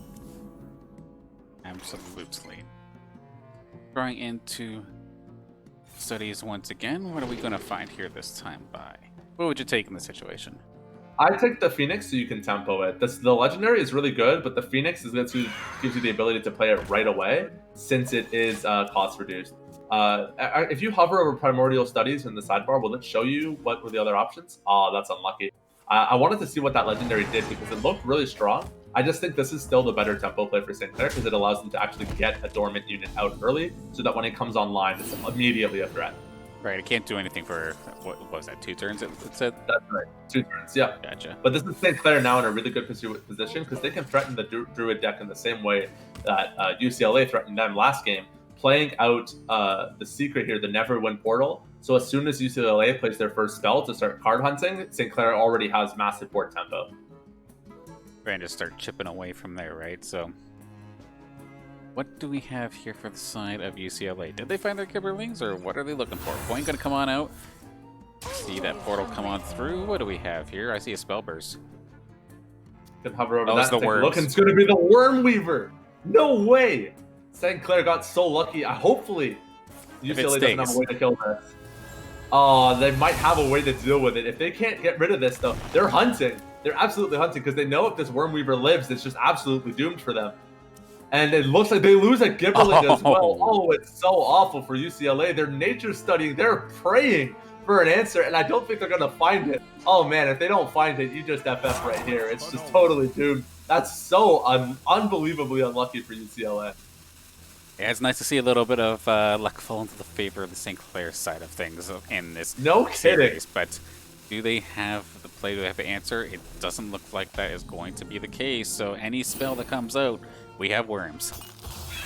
Absolutely. Throwing into studies once again. What are we going to find here this time by? What would you take in this situation? I take the Phoenix so you can tempo it. The Legendary is really good, but the Phoenix gives you the ability to play it right away since it is cost reduced. If you hover over Primordial Studies in the sidebar, will it show you what were the other options? Oh, that's unlucky. I wanted to see what that Legendary did because it looked really strong. I just think this is still the better tempo play for St. Clair because it allows them to actually get a dormant unit out early so that when it comes online, it's immediately a threat. Right, it can't do anything for, what was that, 2 turns it said? That's right, 2 turns, yeah. Gotcha. But this is St. Clair now in a really good position because they can threaten the Druid deck in the same way that UCLA threatened them last game, playing out the secret here, the Neverwin Portal. So as soon as UCLA plays their first spell to start card hunting, St. Clair already has massive board tempo. Trying to start chipping away from there, right? So what do we have here for the side of UCLA? Did they find their Gibberlings, or what are they looking for? Point gonna come on out. See that portal come on through. What do we have here? I see a spell burst. Can hover over Oh, that it's the and take a worms. look, and it's going to be the Worm Weaver. No way! St. Clair got so lucky. Hopefully, If UCLA it doesn't have a way to kill this. Oh, they might have a way to deal with it. If they can't get rid of this, though, they're hunting. They're absolutely hunting because they know if this Worm Weaver lives, it's just absolutely doomed for them. And it looks like they lose a Gibberling as well. Oh, it's so awful for UCLA. They're nature studying. They're praying for an answer, and I don't think they're going to find it. Oh, man, if they don't find it, you just FF right here. It's just totally doomed. That's so unbelievably unlucky for UCLA. Yeah, it's nice to see a little bit of luck fall into the favor of the St. Clair side of things in this No kidding. series. But do they have the play? Do they have the answer? It doesn't look like that is going to be the case. So any spell that comes out, we have worms.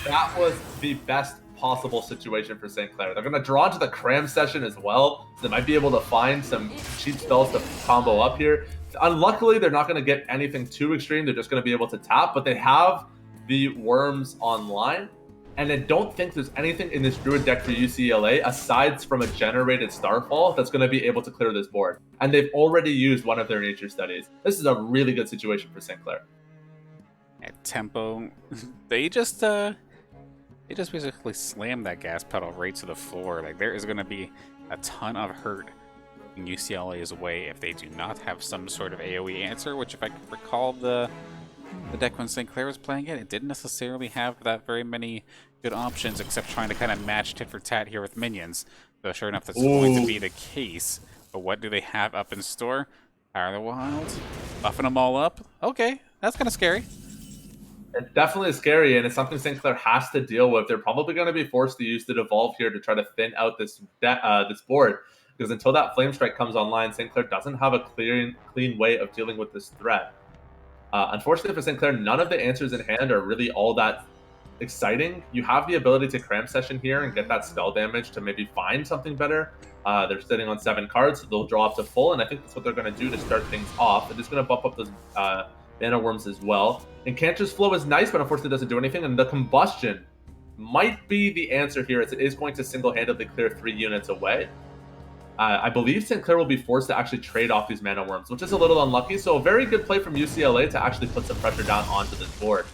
That was the best possible situation for St. Clair. They're going to draw into the cram session as well. So they might be able to find some cheap spells to combo up here. Unluckily, they're not going to get anything too extreme. They're just going to be able to tap, but they have the worms online. And I don't think there's anything in this Druid deck for UCLA aside from a generated Starfall that's going to be able to clear this board. And they've already used one of their nature studies. This is a really good situation for St. Clair. At tempo, they just basically slam that gas pedal right to the floor. Like, there is going to be a ton of hurt in UCLA's way if they do not have some sort of AoE answer, which, if I can recall the deck when St. Clair was playing it, it didn't necessarily have that very many good options except trying to kind of match tit for tat here with minions. So sure enough, that's going to be the case. But what do they have up in store? Power of the Wild, buffing them all up. Okay, that's kind of scary. It's definitely scary, and it's something St. Clair has to deal with. They're probably going to be forced to use the Devolve here to try to thin out this board, because until that Flame Strike comes online, St. Clair doesn't have a clean way of dealing with this threat. Unfortunately for St. Clair, none of the answers in hand are really all that exciting. You have the ability to cram session here and get that spell damage to maybe find something better. They're sitting on 7 cards, so they'll draw up to full, and I think that's what they're going to do to start things off. They're just going to bump up those mana worms as well. And Cancer's Flow is nice, but unfortunately doesn't do anything, and the Combustion might be the answer here, as it is going to single-handedly clear 3 units away. I believe St. Clair will be forced to actually trade off these mana worms, which is a little unlucky. So a very good play from UCLA to actually put some pressure down onto this board.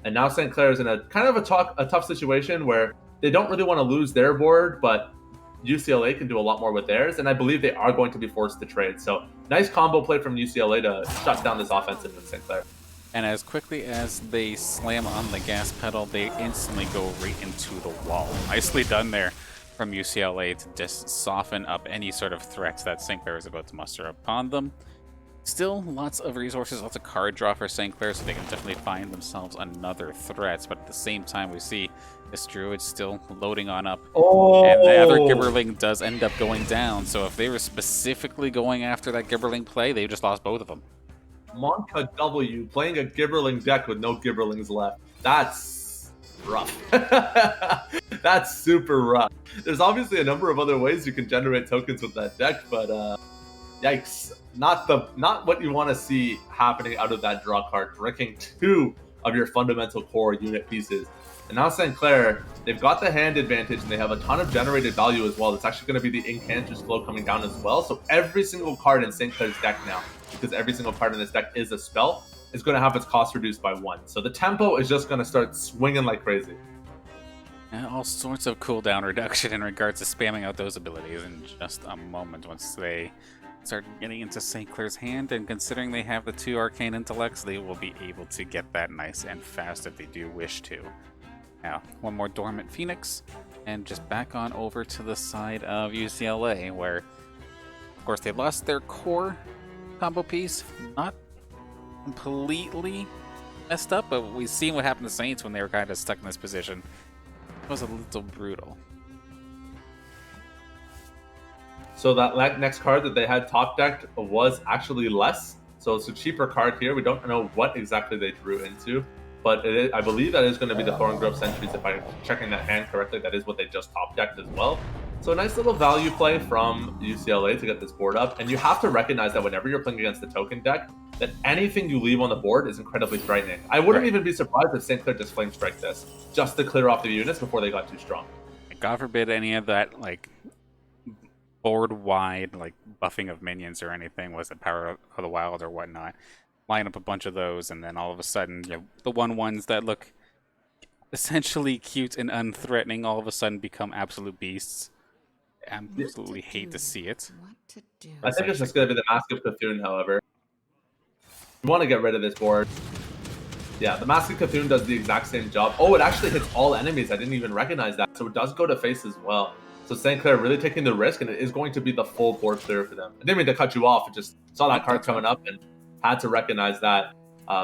And now St. Clair is in a kind of a tough situation where they don't really want to lose their board, but UCLA can do a lot more with theirs, and I believe they are going to be forced to trade. So nice combo play from UCLA to shut down this offensive in St. Clair. And as quickly as they slam on the gas pedal, they instantly go right into the wall. Nicely done there from UCLA to just soften up any sort of threats that St. Clair is about to muster upon them. Still, lots of resources, lots of card draw for St. Clair, so they can definitely find themselves another threat. But at the same time, we see this Druid still loading on up. Oh! And the other Gibberling does end up going down. So if they were specifically going after that Gibberling play, they just lost both of them. Monka W playing a Gibberling deck with no Gibberlings left. That's rough. That's super rough. There's obviously a number of other ways you can generate tokens with that deck, but yikes. Not what you want to see happening out of that draw card, drinking 2 of your fundamental core unit pieces. And now St. Clair, they've got the hand advantage and they have a ton of generated value as well. It's actually going to be the Incanter's Flow coming down as well. So every single card in St. Clair's deck now, because every single card in this deck is a spell, is going to have its cost reduced by 1. So the tempo is just going to start swinging like crazy. And all sorts of cooldown reduction in regards to spamming out those abilities in just a moment once they start getting into St. Clair's hand, and considering they have the 2 arcane intellects, they will be able to get that nice and fast if they do wish to. Now, one more Dormant Phoenix, and just back on over to the side of UCLA, where, of course, they lost their core combo piece. Not completely messed up, but we've seen what happened to Saints when they were kind of stuck in this position. It was a little brutal. So that next card that they had top decked was actually less. So it's a cheaper card here. We don't know what exactly they drew into, but I believe that is going to be the Thorngrove Sentries. If I'm checking that hand correctly, that is what they just top decked as well. So a nice little value play from UCLA to get this board up. And you have to recognize that whenever you're playing against the token deck, that anything you leave on the board is incredibly frightening. I wouldn't even be surprised if St. Clair just flame strike this, just to clear off the units before they got too strong. God forbid any of that, like, board-wide, like, buffing of minions or anything, was it Power of the Wild or whatnot. Line up a bunch of those, and then all of a sudden, you know, the ones that look essentially cute and unthreatening all of a sudden become absolute beasts. Absolutely hate to see it. I think it's just going to be the Mask of Cthulhu, however. You want to get rid of this board. Yeah, the Mask of Cthulhu does the exact same job. Oh, it actually hits all enemies. I didn't even recognize that. So it does go to face as well. So St. Clair really taking the risk, and it is going to be the full board clear for them. I didn't mean to cut you off. I just saw that card coming up and had to recognize that.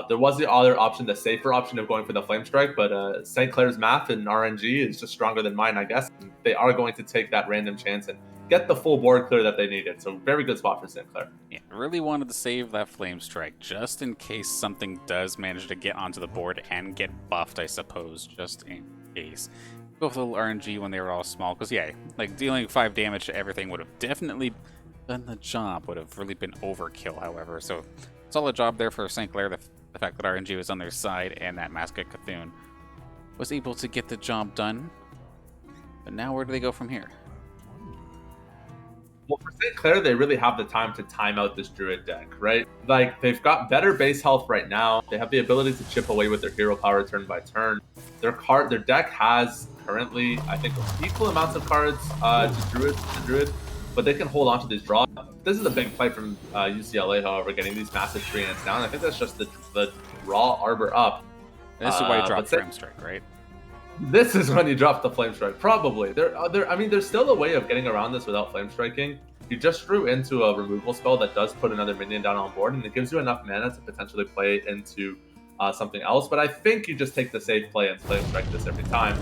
There was the other option, the safer option of going for the Flame Strike, but St. Clair's math and RNG is just stronger than mine, I guess. They are going to take that random chance and get the full board clear that they needed. So very good spot for St. Clair. Yeah, really wanted to save that Flame Strike just in case something does manage to get onto the board and get buffed, I suppose, just in case. Go with a little RNG when they were all small, because yeah, like dealing 5 damage to everything would have definitely done the job, would have really been overkill, however. So solid job there for St. Clair. The fact that RNG was on their side and that Mask of Cthulhu was able to get the job done. But now where do they go from here? Well, for St. Clair, they really have the time to time out this Druid deck, right? Like, they've got better base health right now. They have the ability to chip away with their hero power turn by turn. Their deck has currently, I think, equal amounts of cards to Druid, but they can hold on to these draws. This is a big play from UCLA, however, getting these massive 3-ants down. I think that's just the raw Arbor up. This is why you drop Flame Strike, right? This is when you drop the Flame Strike, probably. I mean, there's still a way of getting around this without Flame Striking. You just drew into a removal spell that does put another minion down on board, and it gives you enough mana to potentially play into something else. But I think you just take the safe play and Flame Strike this every time.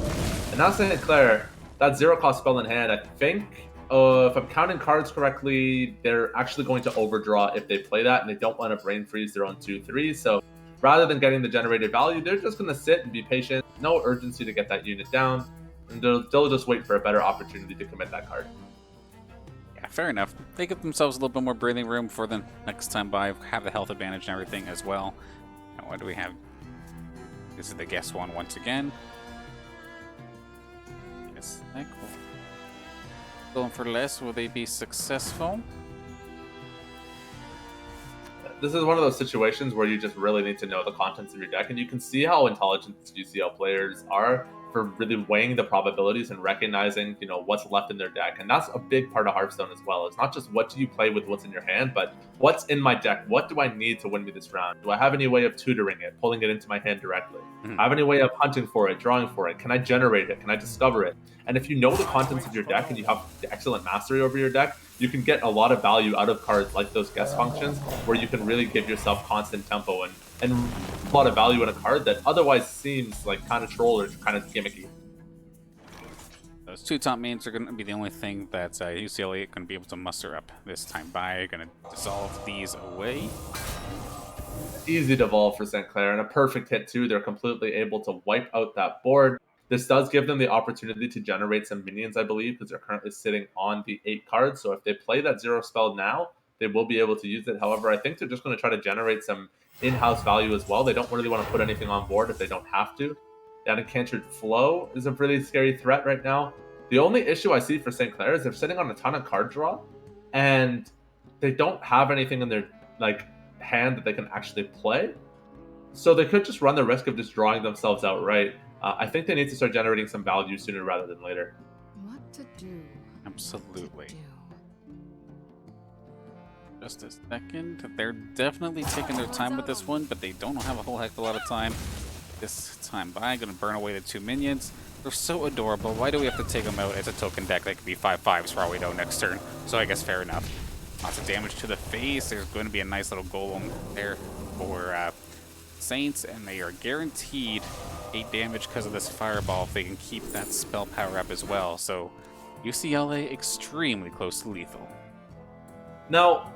And now St. Clair, that 0-cost spell in hand, I think, if I'm counting cards correctly, they're actually going to overdraw if they play that, and they don't want to brain freeze their own 2/3. So rather than getting the generated value, they're just going to sit and be patient. No urgency to get that unit down, and they'll just wait for a better opportunity to commit that card. Yeah, fair enough. They give themselves a little bit more breathing room for the next time by, have the health advantage and everything as well. Now, what do we have? This is the guess one once again. Yes, like, going for less. Will they be successful? This is one of those situations where you just really need to know the contents of your deck, and you can see how intelligent these UCL players are. for really weighing the probabilities and recognizing, what's left in their deck. And that's a big part of Hearthstone as well. It's not just what do you play with what's in your hand, but what's in my deck? What do I need to win me this round? Do I have any way of tutoring it, pulling it into my hand directly? I have any way of hunting for it, drawing for it? Can I generate it? Can I discover it? And if you know the contents of your deck and you have excellent mastery over your deck, you can get a lot of value out of cards like those guest functions, where you can really give yourself constant tempo and a lot of value in a card that otherwise seems like kind of troll or kind of gimmicky. Those two top mains are going to be the only thing that UCLA going to be able to muster up this time by. Going to dissolve these away. Easy to evolve for St. Clair, and a perfect hit too. They're completely able to wipe out that board. This does give them the opportunity to generate some minions, I believe, because they're currently sitting on the 8 cards. So if they play that 0 spell now, they will be able to use it. However, I think they're just going to try to generate some in-house value as well. They don't really want to put anything on board if they don't have to. That Encanted Flow is a really scary threat right now. The only issue I see for St. Clair is they're sitting on a ton of card draw, and they don't have anything in their hand that they can actually play. So they could just run the risk of just drawing themselves outright. I think they need to start generating some value sooner rather than later. What to do? Absolutely. Just a second. They're definitely taking their time with this one, but they don't have a whole heck of a lot of time. This time by, going to burn away the 2 minions. They're so adorable. Why do we have to take them out as a token deck that could be 5/5s for all we know next turn? So I guess fair enough. Lots of damage to the face. There's going to be a nice little golem there for Saints, and they are guaranteed 8 damage because of this fireball if they can keep that spell power up as well. So UCLA extremely close to lethal. Now,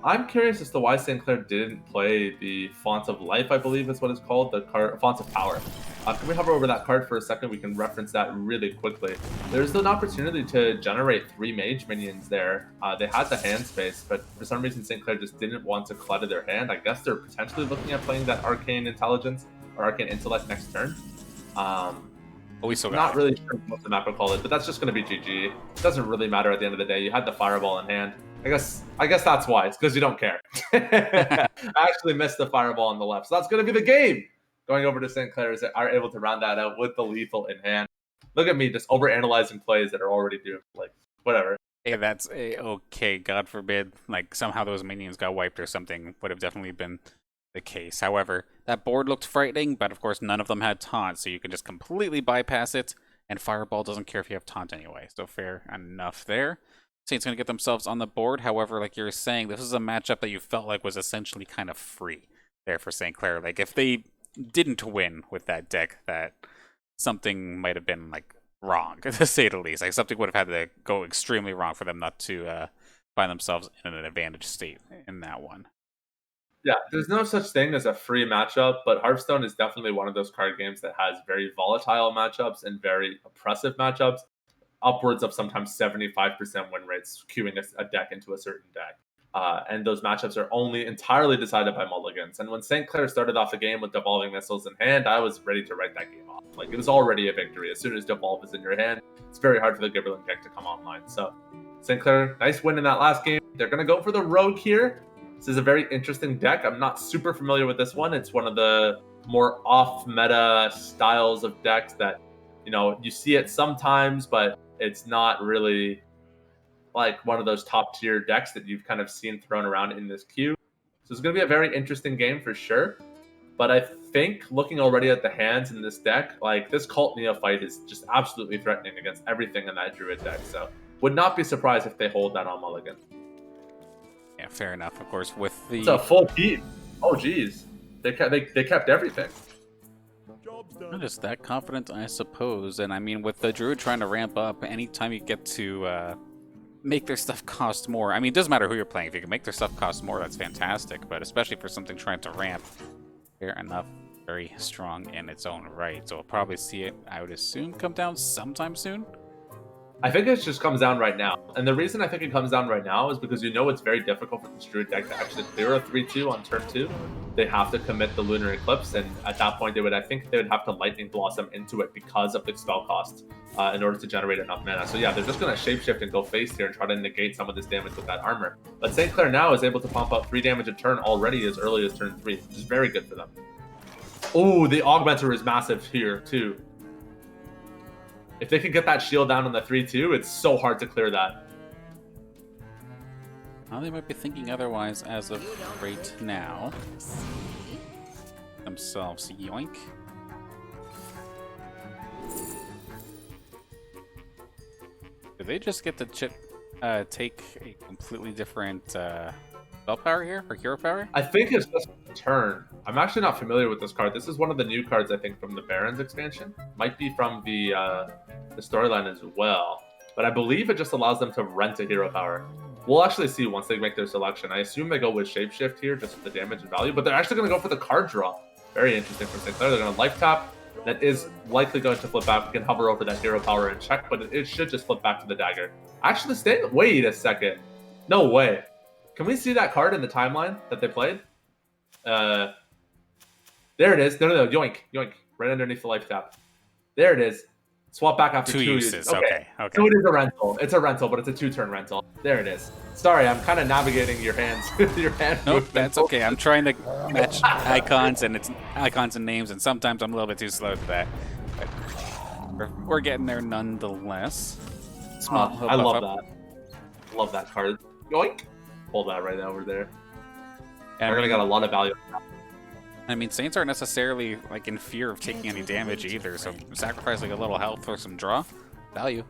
I'm curious as to why St. Clair didn't play the Font of Life, I believe is what it's called, the card, Font of Power. Can we hover over that card for a second? We can reference that really quickly. There's an opportunity to generate 3 mage minions there. They had the hand space, but for some reason St. Clair just didn't want to clutter their hand. I guess they're potentially looking at playing that Arcane Intelligence or Arcane Intellect next turn. We still got not really sure what the map would call it, but that's just going to be GG. It doesn't really matter at the end of the day. You had the fireball in hand. I guess that's why. It's because you don't care. I actually missed the fireball on the left, so that's going to be the game. Going over to St. Clair are able to round that out with the lethal in hand. Look at me just overanalyzing plays that are already doomed. Whatever. Hey, that's okay. God forbid, somehow those minions got wiped or something would have definitely been the case. However, that board looked frightening, but of course none of them had taunt, so you can just completely bypass it, and Fireball doesn't care if you have taunt anyway, so fair enough there. Saints going to get themselves on the board. However, like you were saying, this is a matchup that you felt like was essentially kind of free there for St. Clair. If they didn't win with that deck, that something might have been wrong, to say the least. Something would have had to go extremely wrong for them not to find themselves in an advantage state in that one. Yeah, there's no such thing as a free matchup, but Hearthstone is definitely one of those card games that has very volatile matchups and very oppressive matchups, upwards of sometimes 75% win rates, queuing a deck into a certain deck. And those matchups are only entirely decided by mulligans. And when St. Clair started off the game with Devolving Missiles in hand, I was ready to write that game off. It was already a victory. As soon as Devolve is in your hand, it's very hard for the Gibberlin deck to come online. So St. Clair, nice win in that last game. They're going to go for the Rogue here. This is a very interesting deck. I'm not super familiar with this one. It's one of the more off-meta styles of decks that, you see it sometimes, but it's not really one of those top-tier decks that you've kind of seen thrown around in this queue. So it's going to be a very interesting game for sure. But I think looking already at the hands in this deck, this Cult Neophyte is just absolutely threatening against everything in that Druid deck. So would not be surprised if they hold that on mulligan. Yeah, fair enough. Of course, with the... It's a full team. Oh, geez. They kept everything. Not just that confident, I suppose. And I mean, with the Druid trying to ramp up, anytime you get to make their stuff cost more... I mean, it doesn't matter who you're playing. If you can make their stuff cost more, that's fantastic. But especially for something trying to ramp, fair enough, very strong in its own right. So we'll probably see it, I would assume, come down sometime soon. I think it just comes down right now. And the reason I think it comes down right now is because it's very difficult for this Druid deck to actually clear a 3-2 on turn 2. They have to commit the Lunar Eclipse, and at that point I think they would have to Lightning Blossom into it because of the spell cost in order to generate enough mana. So yeah, they're just going to shapeshift and go face here and try to negate some of this damage with that armor. But St. Clair now is able to pump up 3 damage a turn already as early as turn 3, which is very good for them. Oh, the Augmenter is massive here too. If they can get that shield down on the 3-2, it's so hard to clear that. Well, they might be thinking otherwise as of right now. Themselves yoink. Did they just get to take a completely different spell power here, or hero power? I think it's just a turn. I'm actually not familiar with this card. This is one of the new cards, I think, from the Barons expansion. Might be from the storyline as well. But I believe it just allows them to rent a hero power. We'll actually see once they make their selection. I assume they go with Shapeshift here, just for the damage and value. But they're actually going to go for the card draw. Very interesting for Sinclair. They're going to life tap. That is likely going to flip back. We can hover over that hero power and check, but it should just flip back to the dagger. Actually, wait a second. No way. Can we see that card in the timeline that they played? There it is. No, yoink, yoink. Right underneath the life tap. There it is. Swap back after 2 uses. Okay. So it is a rental. It's a rental, but it's a 2-turn rental. There it is. Sorry, I'm kind of navigating your hands. your hand Nope, movement. that's okay. I'm trying to match icons and names, and sometimes I'm a little bit too slow to that. But we're getting there nonetheless. Small I love that. Love that card. Yoink. Hold that right over there. Yeah, We're gonna get a lot of value. I mean, Saints aren't necessarily like in fear of taking any damage either, so sacrificing a little health for some draw, value.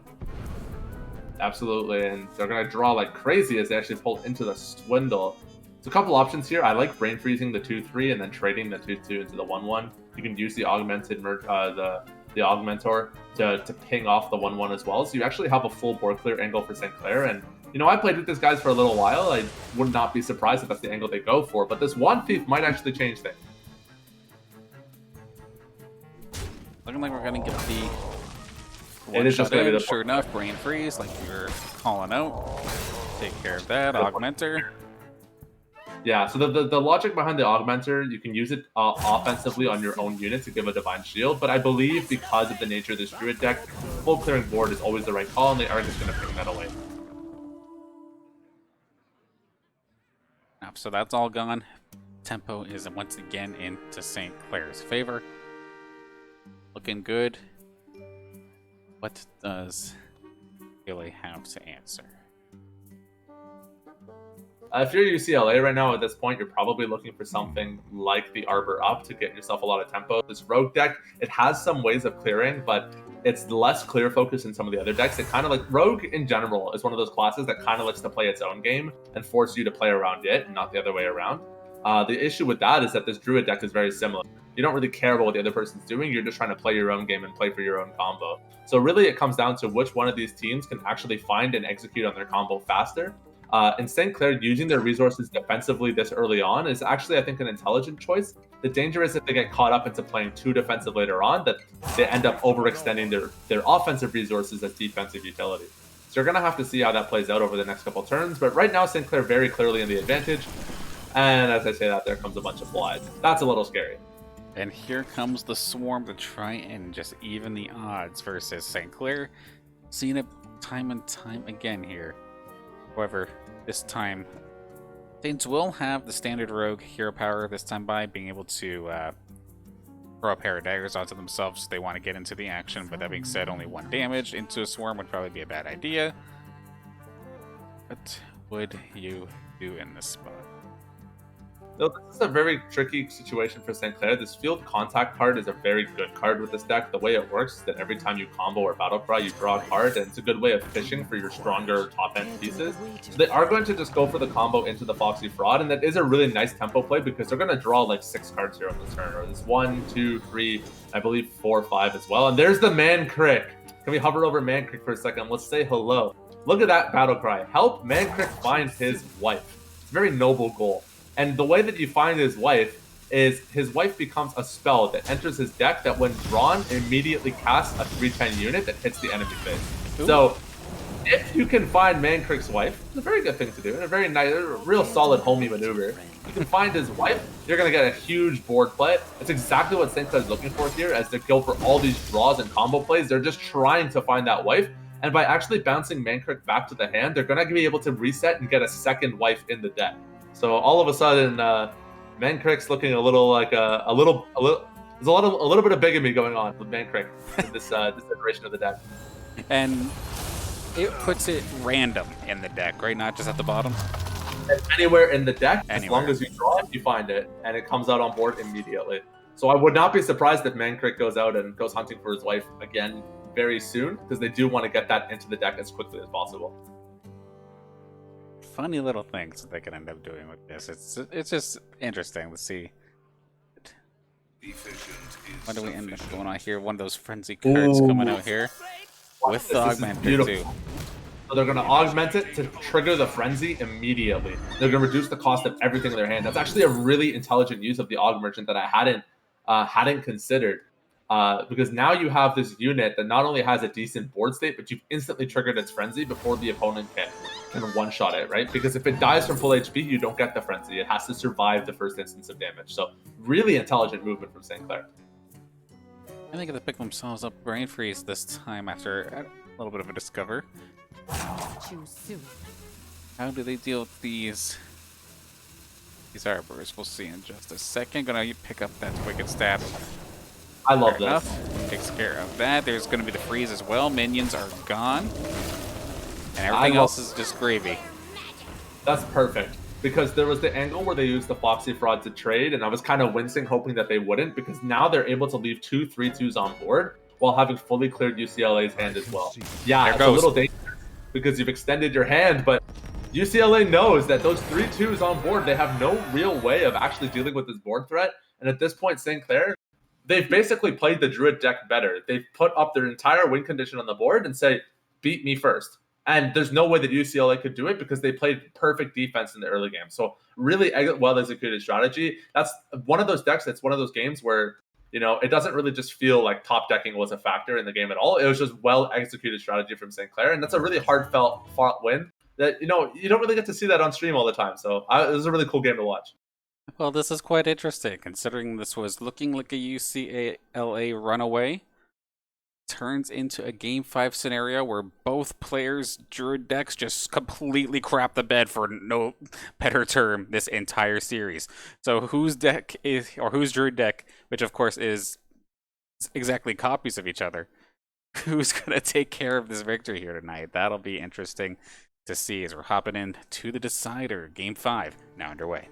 Absolutely, and they're gonna draw like crazy as they actually pull into the Swindle. There's a couple options here. I like brain freezing the 2-3 and then trading the 2-2 into the 1-1. You can use the augmented the augmentor to ping off the 1-1 as well. So you actually have a full board clear angle for St. Clair. And you know, I played with these guys for a little while. I would not be surprised if that's the angle they go for. But this one thief might actually change things. Looking like we're gonna get the It is just gonna be the sure enough, brain freeze, like we were calling out. Take care of that, augmenter. Yeah, so the logic behind the augmenter, you can use it offensively on your own unit to give a divine shield, but I believe because of the nature of this druid deck, full clearing board is always the right call, and they are just going to ping that away. So that's all gone. Tempo is once again into St. Clair's favor. Looking good. What does UCLA have to answer? If you're UCLA right now at this point, you're probably looking for something like the Arbor Up to get yourself a lot of tempo. This Rogue deck, it has some ways of clearing, but it's less clear focus than some of the other decks. It kind of like Rogue in general is one of those classes that kind of likes to play its own game and force you to play around it and not the other way around. The issue with that is that this Druid deck is very similar. You don't really care about what the other person's doing. You're just trying to play your own game and play for your own combo. So really it comes down to which one of these teams can actually find and execute on their combo faster. And St. Clair using their resources defensively this early on is actually, I think, an intelligent choice. The danger is if they get caught up into playing too defensive later on, that they end up overextending their offensive resources as defensive utility. So you're going to have to see how that plays out over the next couple turns. But right now, St. Clair very clearly in the advantage. And as I say that, there comes a bunch of flies. That's a little scary. And here comes the Swarm to try and just even the odds versus St. Clair. Seen it time and time again here. However, this time, Saints will have the standard rogue hero power this time by being able to throw a pair of daggers onto themselves if they want to get into the action. But that being said, only 1 damage into a Swarm would probably be a bad idea. What would you do in this spot? So this is a very tricky situation for St. Clair. This field contact card is a very good card with this deck. The way it works is that every time you combo or battle cry, you draw a card, and it's a good way of fishing for your stronger top-end pieces. So they are going to just go for the combo into the Foxy Fraud, and that is a really nice tempo play because they're going to draw like 6 cards here on the turn. Or there's 1, 2, 3, I believe 4, 5 as well. And there's the Man Crick. Can we hover over Man Crick for a second? Let's say hello. Look at that battle cry. Help Man Crick find his wife. Very noble goal. And the way that you find his wife is his wife becomes a spell that enters his deck that when drawn immediately casts a 3/10 unit that hits the enemy face. Ooh. So if you can find Mancrick's wife, it's a very good thing to do and a very nice, real solid homey maneuver. You can find his wife, you're going to get a huge board play. That's exactly what St. Clair is looking for here as they go for all these draws and combo plays. They're just trying to find that wife. And by actually bouncing Mancrick back to the hand, they're going to be able to reset and get a second wife in the deck. So all of a sudden, Mancrick's looking a little like a little There's a little bit of bigamy going on with Mancrank in this iteration of the deck. And it puts it random in the deck, right? Not just at the bottom. And anywhere in the deck, Anywhere. as long as you draw it, you find it, and it comes out on board immediately. So I would not be surprised if Mancrank goes out and goes hunting for his wife again very soon, because they do want to get that into the deck as quickly as possible. Funny little things that they can end up doing with this. It's just interesting to see. What do we end up going on here? One of those frenzy cards coming out here with the augmenter too. So they're going to augment it to trigger the frenzy immediately. They're going to reduce the cost of everything in their hand. That's actually a really intelligent use of the aug merchant that I hadn't considered. Because now you have this unit that not only has a decent board state, but you've instantly triggered its frenzy before the opponent can one-shot it, right? Because if it dies from full HP, you don't get the frenzy. It has to survive the first instance of damage. So really intelligent movement from St. Clair. I think they pick themselves up Brain Freeze this time after a little bit of a discover. Too soon. How do they deal with these arbors? We'll see in just a second. Gonna pick up that Wicked Stab. I love Fair this. enough. Takes care of that. There's going to be the freeze as well. Minions are gone. And everything else is just gravy. That's perfect. Because there was the angle where they used the Foxy Fraud to trade, and I was kind of wincing, hoping that they wouldn't, because now they're able to leave 2 3/2s on board while having fully cleared UCLA's hand as well. Yeah, it's a little dangerous because you've extended your hand, but UCLA knows that those 3/2s on board, they have no real way of actually dealing with this board threat. And at this point, St. Clair, they've basically played the Druid deck better. They've put up their entire win condition on the board and say, beat me first. And there's no way that UCLA could do it because they played perfect defense in the early game. So really well executed strategy. That's one of those decks. That's one of those games where, you know, it doesn't really just feel like top decking was a factor in the game at all. It was just well executed strategy from St. Clair. And that's a really heartfelt fought win that, you know, you don't really get to see that on stream all the time. So it was a really cool game to watch. Well, this is quite interesting, considering this was looking like a UCLA runaway. Turns into a Game 5 scenario where both players' Druid decks just completely crap the bed, for no better term, this entire series. So whose deck is, or whose Druid deck, which of course is exactly copies of each other, who's going to take care of this victory here tonight? That'll be interesting to see as we're hopping in to the decider. Game 5 now underway.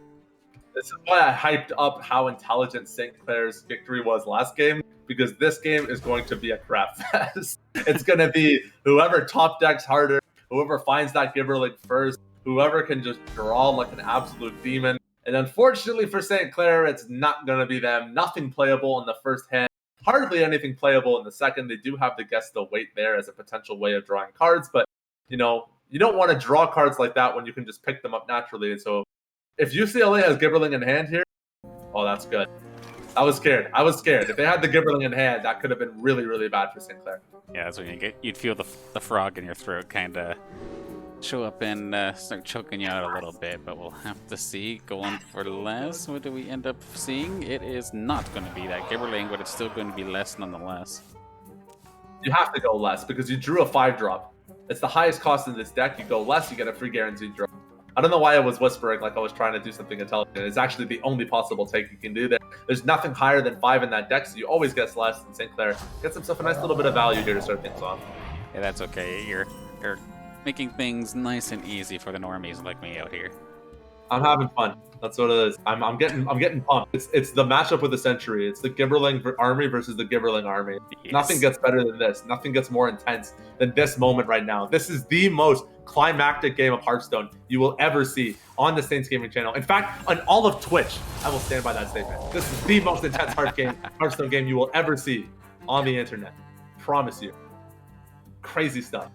This is why I hyped up how intelligent St. Clair's victory was last game, because this game is going to be a crap fest. It's going to be whoever top decks harder, whoever finds that Gibberling first, whoever can just draw like an absolute demon. And unfortunately for St. Clair, it's not going to be them. Nothing playable in the first hand, hardly anything playable in the second. They do have the Guess the Wait there as a potential way of drawing cards, but you know, you don't want to draw cards like that when you can just pick them up naturally. And so if UCLA has Gibberling in hand here, oh, that's good. I was scared. If they had the Gibberling in hand, that could have been really, really bad for St. Clair. Yeah, that's what you get. You'd feel the frog in your throat kind of show up and start choking you out a little bit, but we'll have to see. Going for less. What do we end up seeing? It is not going to be that Gibberling, but it's still going to be less nonetheless. You have to go less because you drew a 5-drop. It's the highest cost in this deck. You go less, you get a free guaranteed draw. I don't know why I was whispering like I was trying to do something intelligent. It's actually the only possible take you can do there. There's nothing higher than 5 in that deck, so you always get less. And St. Clair gets himself a nice little bit of value here to start things off. Yeah, that's okay. You're making things nice and easy for the normies like me out here. I'm having fun. That's what it is. I'm getting pumped. It's the matchup with the century. It's the Gibberling army versus the Gibberling army. Yes. Nothing gets better than this. Nothing gets more intense than this moment right now. This is the most climactic game of Hearthstone you will ever see on the Saints Gaming channel. In fact, on all of Twitch, I will stand by that statement. This is the most intense Hearthstone game you will ever see on the internet. Promise you. Crazy stuff.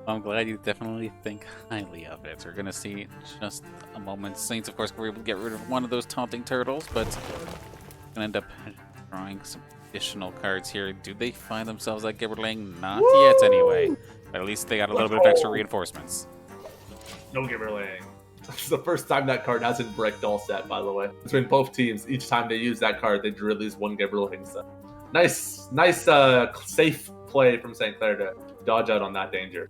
I'm glad you definitely think highly of it. We're going to see just a moment. Saints, of course, were able to get rid of one of those taunting turtles, but going to end up drawing some additional cards here. Do they find themselves at Gibberling? Not yet, anyway. But at least they got a little bit of extra reinforcements. No Gibberling. This is the first time that card hasn't bricked all set, by the way. Between both teams, each time they use that card, they drew at least one Gibberling. So nice, safe play from St. Clair to dodge out on that danger.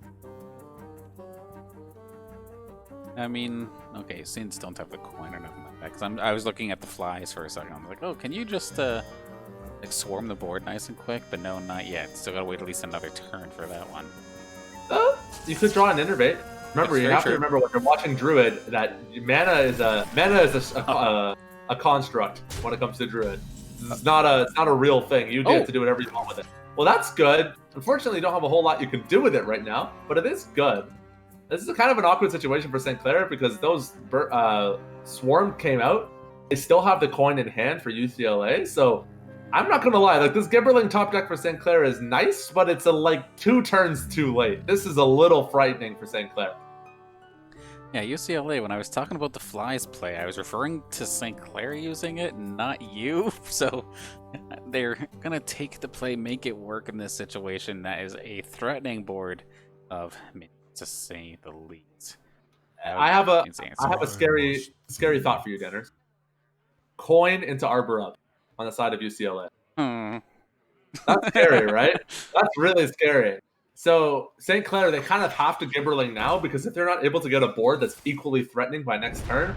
I mean, okay, Saints don't have the coin or nothing like Because I was looking at the flies for a second. I was like, oh, can you just like swarm the board nice and quick? But no, not yet. Still gotta wait at least another turn for that one. You could draw an innervate. Remember, That's you very have true. to remember when you're watching Druid that mana is a construct when it comes to Druid. It's not a real thing. You get to do whatever you want with it. Well, that's good. Unfortunately, you don't have a whole lot you can do with it right now, but it is good. This is kind of an awkward situation for St. Clair because those Swarm came out. They still have the coin in hand for UCLA, so I'm not gonna lie. Like this Gibberling top deck for St. Clair is nice, but it's like 2 turns too late. This is a little frightening for St. Clair. Yeah, UCLA, when I was talking about the flies play, I was referring to St. Clair using it, not you. So they're going to take the play, make it work in this situation. That is a threatening board of, to say the least. I have a scary thought for you, Denners. Coin into Arbor Up on the side of UCLA. That's scary, right? That's really scary. So St. Clair, they kind of have to Gibberling now because if they're not able to get a board that's equally threatening by next turn,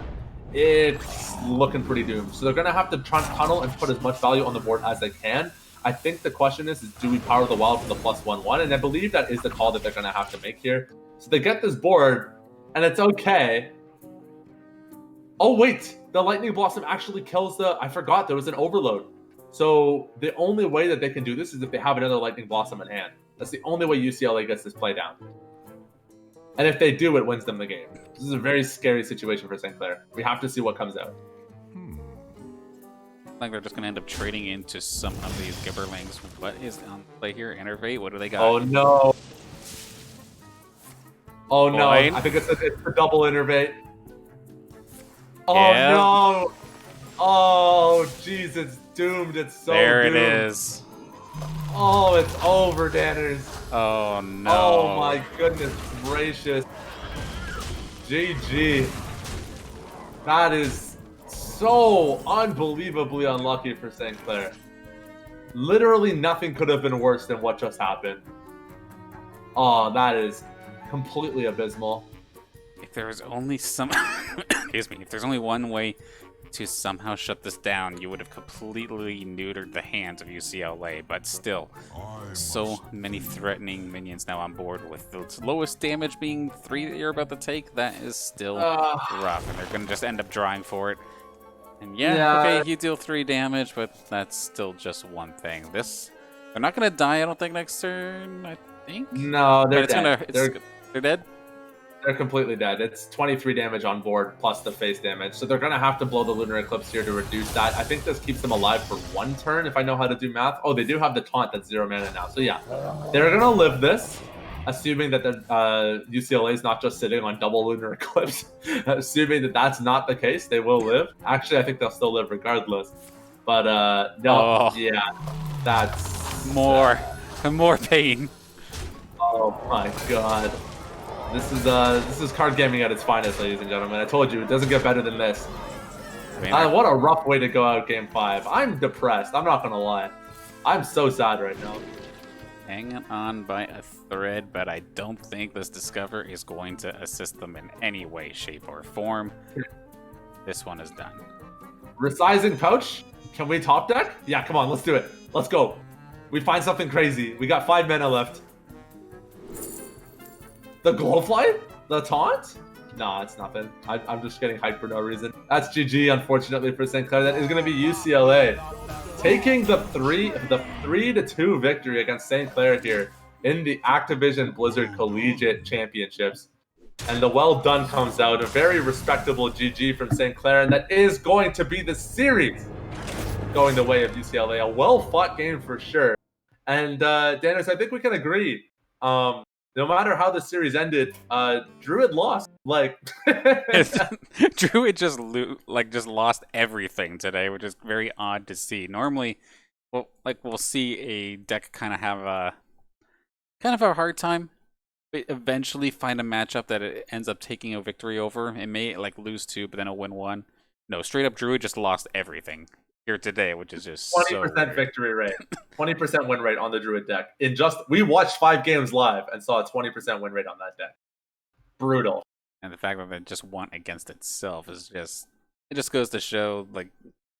it's looking pretty doomed. So they're going to have to try and tunnel and put as much value on the board as they can. I think the question is do we power the wild for the +1/1? And I believe that is the call that they're going to have to make here. So they get this board, and it's okay. Oh, wait. The Lightning Blossom actually kills the... I forgot there was an overload. So the only way that they can do this is if they have another Lightning Blossom in hand. That's the only way UCLA gets this play down. And if they do, it wins them the game. This is a very scary situation for St. Clair. We have to see what comes out. I think they're just going to end up trading into some of these Gibberlings. What is on play here? Innervate? What do they got? Oh, no. Oh, no. Coin. I think it's a double innervate. Oh, Yeah. no. Oh, jeez. It's doomed. It's so there doomed. it is. Oh, it's over, Danners. Oh, no. Oh, my goodness gracious. GG. That is so unbelievably unlucky for St. Clair. Literally nothing could have been worse than what just happened. Oh, that is completely abysmal. If there was only some... Excuse me. If there's only one way to somehow shut this down, you would have completely neutered the hands of UCLA, but still, so many threatening minions now on board with the lowest damage being 3 that you're about to take. That is still rough, and they're going to just end up drawing for it. And yeah, okay, you deal 3 damage, but that's still just one thing. They're not going to die, I don't think, next turn, I think? No, they're dead. They're dead? They're completely dead. It's 23 damage on board plus the face damage. So they're going to have to blow the Lunar Eclipse here to reduce that. I think this keeps them alive for 1 turn if I know how to do math. Oh, they do have the taunt that's 0 mana now. So yeah, they're going to live this, assuming that UCLA is not just sitting on double Lunar Eclipse. Assuming that that's not the case, they will live. Actually, I think they'll still live regardless. But no, yeah, that's... More pain. Oh my god. This is card gaming at its finest, ladies and gentlemen. I told you, it doesn't get better than this. What a rough way to go out Game 5. I'm depressed. I'm not going to lie. I'm so sad right now. Hanging on by a thread, but I don't think this Discover is going to assist them in any way, shape, or form. This one is done. Resizing Pouch? Can we top deck? Yeah, come on, let's do it. Let's go. We find something crazy. We got 5 mana left. The Glowfly? The taunt? Nah, it's nothing. I'm just getting hyped for no reason. That's GG, unfortunately, for St. Clair. That is going to be UCLA taking the 3-2 victory against St. Clair here in the Activision Blizzard Collegiate Championships. And the well done comes out. A very respectable GG from St. Clair. And that is going to be the series going the way of UCLA. A well-fought game for sure. And, Dennis, I think we can agree. No matter how the series ended, Druid lost. Like, Druid just lost everything today, which is very odd to see. Normally, we'll see a deck kind of have a hard time, but eventually find a matchup that it ends up taking a victory over. It may lose 2, but then it'll win 1. No, straight up Druid just lost everything here today, which is just 20% victory rate, 20% win rate on the Druid deck. We watched 5 games live and saw a 20% win rate on that deck. Brutal. And the fact that it just won against itself is just it just goes to show, like,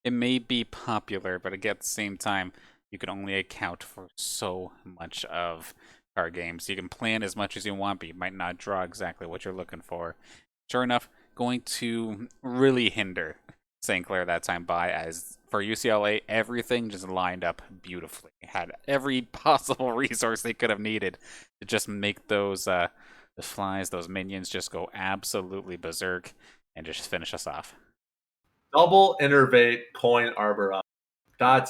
it may be popular, but at the same time, you can only account for so much of card games. You can plan as much as you want, but you might not draw exactly what you're looking for. Sure enough, going to really hinder St. Clair that time by, as for UCLA, everything just lined up beautifully. Had every possible resource they could have needed to just make those the flies, those minions, just go absolutely berserk and just finish us off. Double innervate coin arbor up. That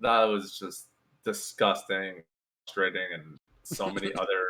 was just disgusting, frustrating, and so many other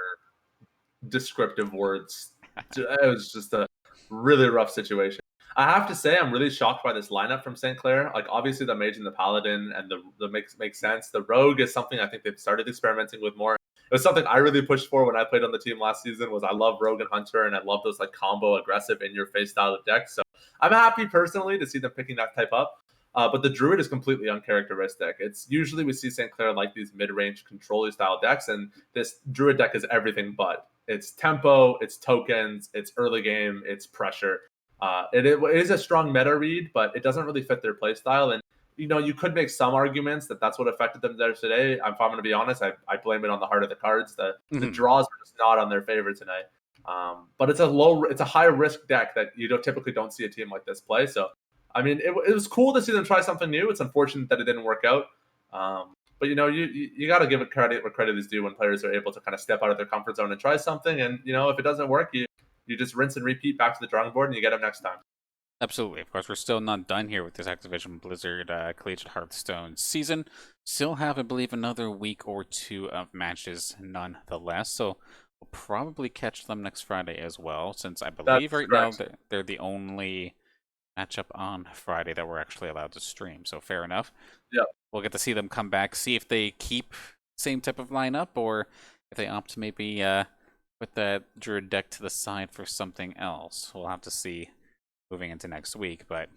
descriptive words. It was just a really rough situation. I have to say, I'm really shocked by this lineup from St. Clair. Like, obviously, the mage and the paladin and the makes sense. The rogue is something I think they've started experimenting with more. It was something I really pushed for when I played on the team last season. Was I love rogue and hunter, and I love those like combo aggressive in your face style of decks. So I'm happy personally to see them picking that type up. But the druid is completely uncharacteristic. It's usually we see St. Clair like these mid-range control style decks, and this druid deck is everything but. It's tempo, it's tokens, it's early game, it's pressure. It is a strong meta read, but it doesn't really fit their play style. And you could make some arguments that that's what affected them there today. If I'm going to be honest, I blame it on the heart of the cards. The draws were just not on their favor tonight. But it's a high risk deck that you typically don't see a team like this play. So, I mean, it was cool to see them try something new. It's unfortunate that it didn't work out. But you got to give it credit where credit is due when players are able to kind of step out of their comfort zone and try something. And if it doesn't work, you just rinse and repeat back to the drawing board and you get them next time. Absolutely. Of course, we're still not done here with this Activision Blizzard Collegiate Hearthstone season. Still have, I believe, another week or two of matches nonetheless. So we'll probably catch them next Friday as well, since I believe now they're the only matchup on Friday that we're actually allowed to stream. So fair enough. Yeah. We'll get to see them come back, see if they keep same type of lineup or if they opt to maybe put that druid deck to the side for something else. We'll have to see moving into next week. But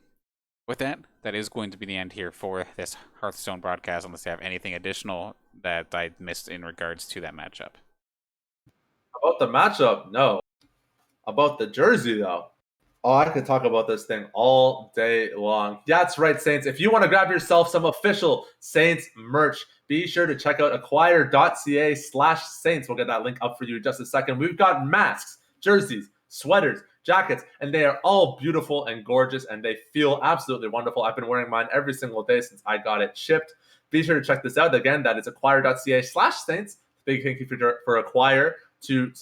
with that, that is going to be the end here for this Hearthstone broadcast, unless you have anything additional that I missed in regards to that matchup. About the matchup, no. About the jersey, though. Oh, I could talk about this thing all day long. That's right, Saints. If you want to grab yourself some official Saints merch, be sure to check out acquire.ca/Saints. We'll get that link up for you in just a second. We've got masks, jerseys, sweaters, jackets, and they are all beautiful and gorgeous, and they feel absolutely wonderful. I've been wearing mine every single day since I got it shipped. Be sure to check this out. Again, that is acquire.ca/Saints. Big thank you for Acquire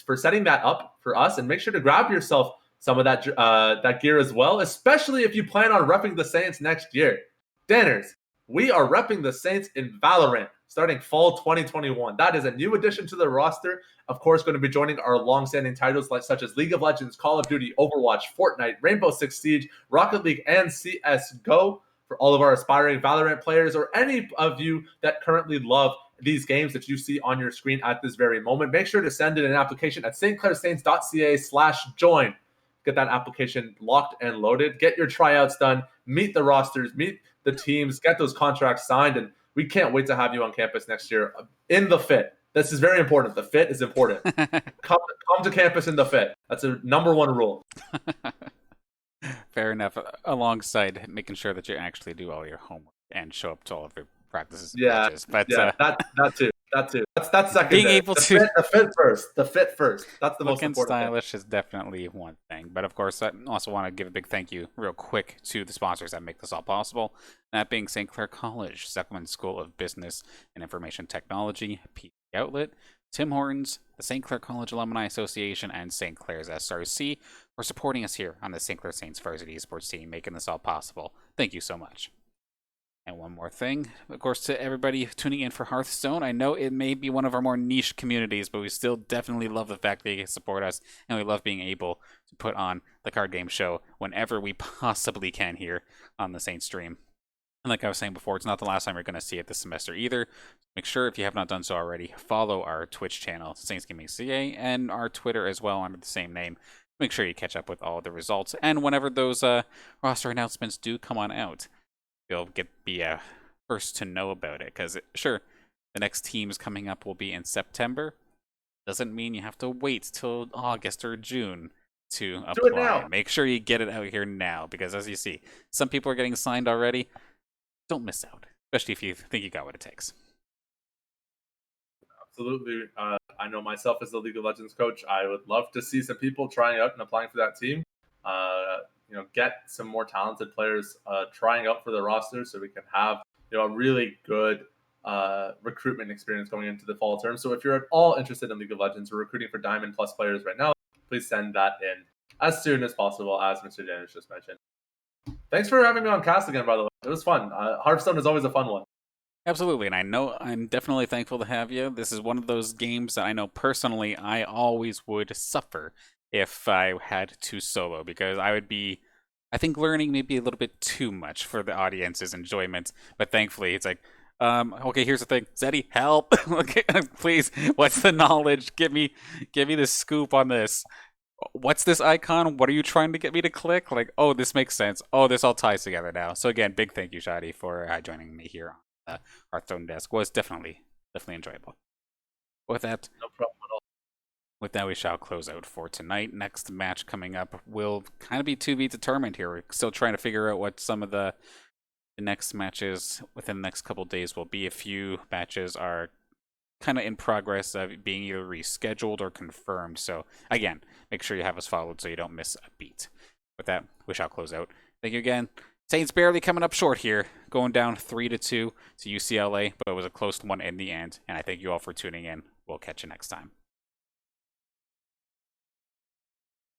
for setting that up for us, and make sure to grab yourself some of that gear as well, especially if you plan on repping the Saints next year. Danners, we are repping the Saints in Valorant starting fall 2021. That is a new addition to the roster. Of course, going to be joining our long-standing titles such as League of Legends, Call of Duty, Overwatch, Fortnite, Rainbow Six Siege, Rocket League, and CSGO. For all of our aspiring Valorant players or any of you that currently love these games that you see on your screen at this very moment, make sure to send in an application at stclairsaints.ca/join. Get that application locked and loaded. Get your tryouts done. Meet the rosters. Meet the teams. Get those contracts signed. And we can't wait to have you on campus next year in the fit. This is very important. The fit is important. Come to campus in the fit. That's a number one rule. Fair enough. Alongside making sure that you actually do all your homework and show up to all of your practices. And matches. But that too. That's second. Being able to the fit first. The fit first. That's the most important. Stylish is definitely one thing, but of course, I also want to give a big thank you, real quick, to the sponsors that make this all possible. That being St. Clair College, Zuckerman School of Business and Information Technology, PT Outlet, Tim Hortons, the St. Clair College Alumni Association, and St. Clair's SRC for supporting us here on the St. Clair Saints Varsity Esports team, making this all possible. Thank you so much. And one more thing, of course, to everybody tuning in for Hearthstone, I know it may be one of our more niche communities, but we still definitely love the fact that you can support us, and we love being able to put on the card game show whenever we possibly can here on the Saints stream. And like I was saying before, it's not the last time you're going to see it this semester either. Make sure, if you have not done so already, follow our Twitch channel, Saints Gaming CA, and our Twitter as well under the same name. Make sure you catch up with all the results, and whenever those roster announcements do come on out, you'll be first to know about it, because sure, the next teams coming up will be in September. Doesn't mean you have to wait till August or June to Do it apply. now. Make sure you get it out here now, because as you see, some people are getting signed already. Don't miss out, especially if you think you got what it takes. Absolutely. I know myself as the League of Legends coach, I would love to see some people trying out and applying for that team. Get some more talented players trying out for the roster so we can have a really good recruitment experience going into the fall term. So if you're at all interested in League of Legends, we're recruiting for Diamond Plus players right now. Please send that in as soon as possible, as Mr. Danish just mentioned. Thanks for having me on cast again, by the way. It was fun. Hearthstone is always a fun one. Absolutely, and I know I'm definitely thankful to have you. This is one of those games that I know personally I always would suffer if I had to solo, because I would be, I think, learning maybe a little bit too much for the audience's enjoyment. But thankfully, it's like, okay, here's the thing, Zeddy, help! Okay, please, what's the knowledge? Give me the scoop on this. What's this icon? What are you trying to get me to click? Like, oh, this makes sense. Oh, this all ties together now. So again, big thank you, Shadi, for joining me here on Hearthstone Desk. Was definitely enjoyable. With that, No problem at all. With that, we shall close out for tonight. Next match coming up will kind of be to be determined here. We're still trying to figure out what some of the next matches within the next couple days will be. A few matches are kind of in progress of being either rescheduled or confirmed. So again, make sure you have us followed so you don't miss a beat. With that, we shall close out. Thank you again. Saints barely coming up short here, going down 3-2 to UCLA, but it was a close one in the end. And I thank you all for tuning in. We'll catch you next time.